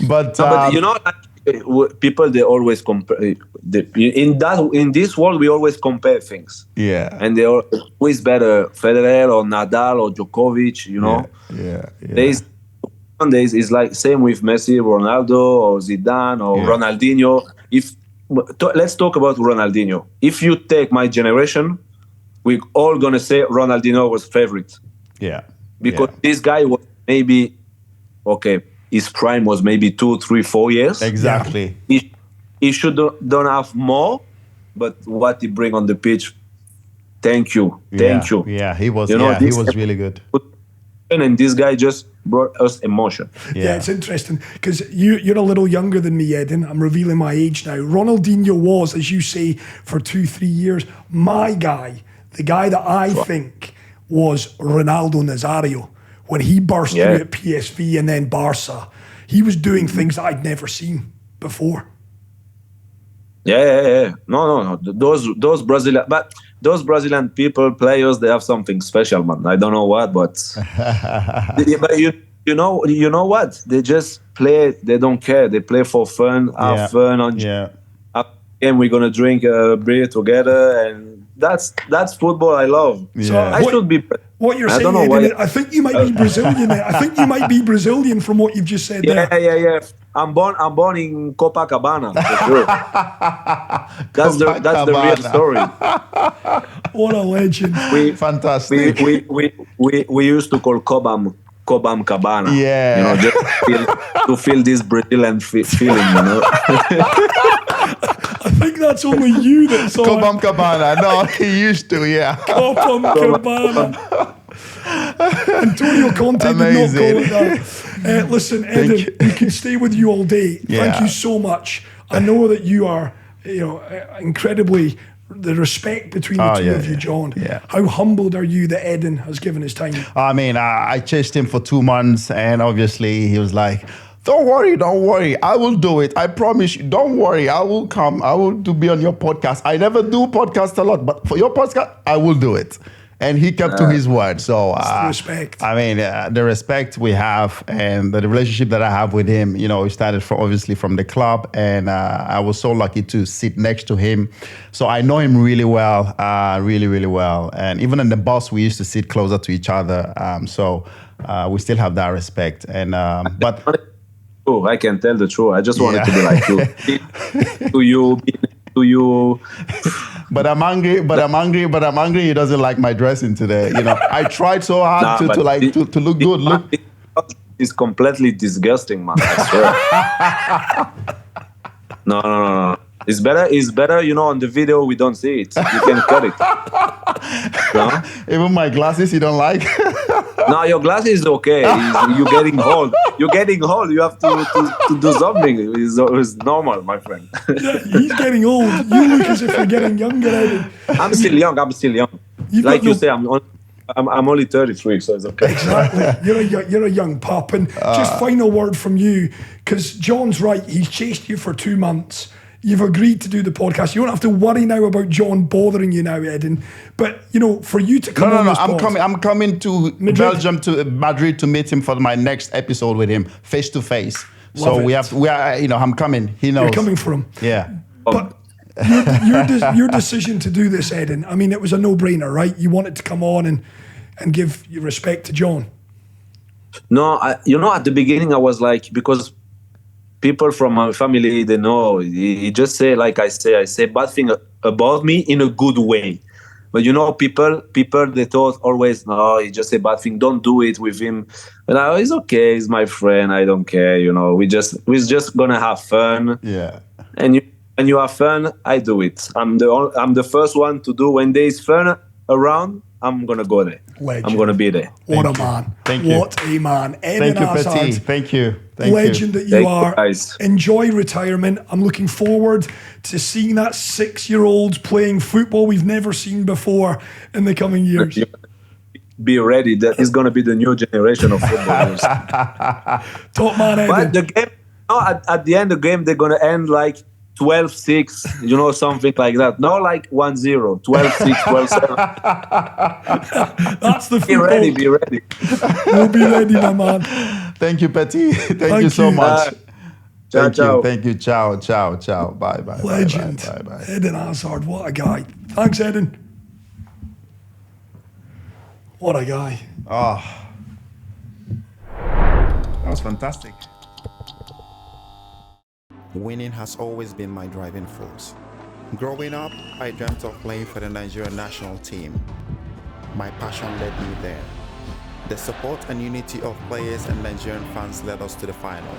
But you know, people they always compare. In this world, we always compare things. Yeah. And they're always better, Federer or Nadal or Djokovic. You know. Yeah. Days is like same with Messi, Ronaldo, or Zidane, or Ronaldinho. Let's talk about Ronaldinho. If you take my generation, we're all gonna say Ronaldinho was favorite. Yeah. Because this guy was maybe, okay, his prime was maybe 2, 3, 4 years. Exactly. He should don't have more, but what he bring on the pitch, thank you. Yeah, he was. He was really good. And this guy just brought us emotion. Yeah, it's interesting because you're a little younger than me, Eden. I'm revealing my age now. Ronaldinho was, as you say, for 2-3 years, my guy. The guy that I think was Ronaldo Nazario when he burst through at PSV and then Barca. He was doing things that I'd never seen before. Yeah. No. Those Brazilian people, players, they have something special, man. I don't know what, but but you know what? They just play. They don't care. They play for fun, have fun on. After the game, we're gonna drink a beer together, and that's football I love. So I should be. What you're saying, Eden, I think you might be Brazilian. I think you might be Brazilian from what you've just said there. Yeah. I'm born in Copacabana, for sure. That's the real story. What a legend! Fantastic. We used to call Cobam Cabana. Yeah. You know, just to feel this Brazilian feeling. You know. I think that's only you that saw Cobam Cabana. No, he used to. Yeah. Cobam Cabana. Antonio Conte Amazing. did not call it that. Listen, Eden, we can stay with you all day. Thank you so much. I know that you are, incredibly, the respect between the two of you, John. Yeah. How humbled are you that Eden has given his time? I mean, I chased him for 2 months, and obviously he was like, don't worry. I will do it. I promise you. Don't worry. I will come. I will be on your podcast. I never do podcast a lot, but for your podcast, I will do it. And he kept to his word. So, respect. I mean, the respect we have and the relationship that I have with him, it started from the club. And I was so lucky to sit next to him. So I know him really well, really, really well. And even in the bus, we used to sit closer to each other. So we still have that respect. And but I can tell the truth. I just wanted to be like you. to you. But I'm angry. He doesn't like my dressing today. I tried so hard to look good. It's completely disgusting, man. I swear. No. It's better. On the video we don't see it. You can cut it. No? Even my glasses you don't like. No, your glasses is okay. You're getting old. You have to do something. It's normal, my friend. Yeah, he's getting old. You look as if you're getting younger, Eden. I'm still young. Like you say, I'm only 33, so it's okay. Exactly. You're a young pup. And just final word from you, because John's right. He's chased you for 2 months. You've agreed to do the podcast. You don't have to worry now about John bothering you now, Eden. But, for you to come on this pod, I'm coming to Madrid. Belgium, to Madrid, to meet him for my next episode with him, face to face. So I'm coming. He knows. You're coming for him. Yeah. But your decision to do this, Eden, I mean, it was a no-brainer, right? You wanted to come on and give your respect to John. No, at the beginning I was like, because people from my family, they know, he just say, like I say bad thing about me in a good way. But people, they thought always, no, he just say bad thing, don't do it with him. But it's okay, he's my friend, I don't care, we're just gonna have fun. Yeah. And you have fun, I do it. I'm the first one to do. When there is fun around, I'm gonna go there. Legend. I'm gonna be there. What a man. Thank you. What a man. Thank you, Petit. Thank you. Legend that you are. Guys. Enjoy retirement. I'm looking forward to seeing that 6-year-old playing football we've never seen before in the coming years. Be ready. That is going to be the new generation of footballers. Top man, Eden. But the game, at the end of the game, they're going to end like 12-6, something like that. Not like 1-0, 12-6, 12-7. That's the football. Be ready. We'll be ready, my man. Thank you, Petit. Thank you so much. Ciao. Thank you. Ciao. Bye. Legend. Bye. Eden Hazard, what a guy. Thanks, Eden. What a guy. Oh, that was fantastic. Winning has always been my driving force. Growing up, I dreamt of playing for the Nigerian national team. My passion led me there. The support and unity of players and Nigerian fans led us to the final.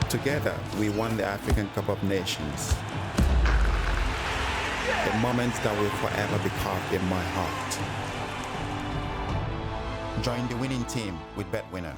Together, we won the African Cup of Nations. A moment that will forever be carved in my heart. Join the winning team with BetWinner.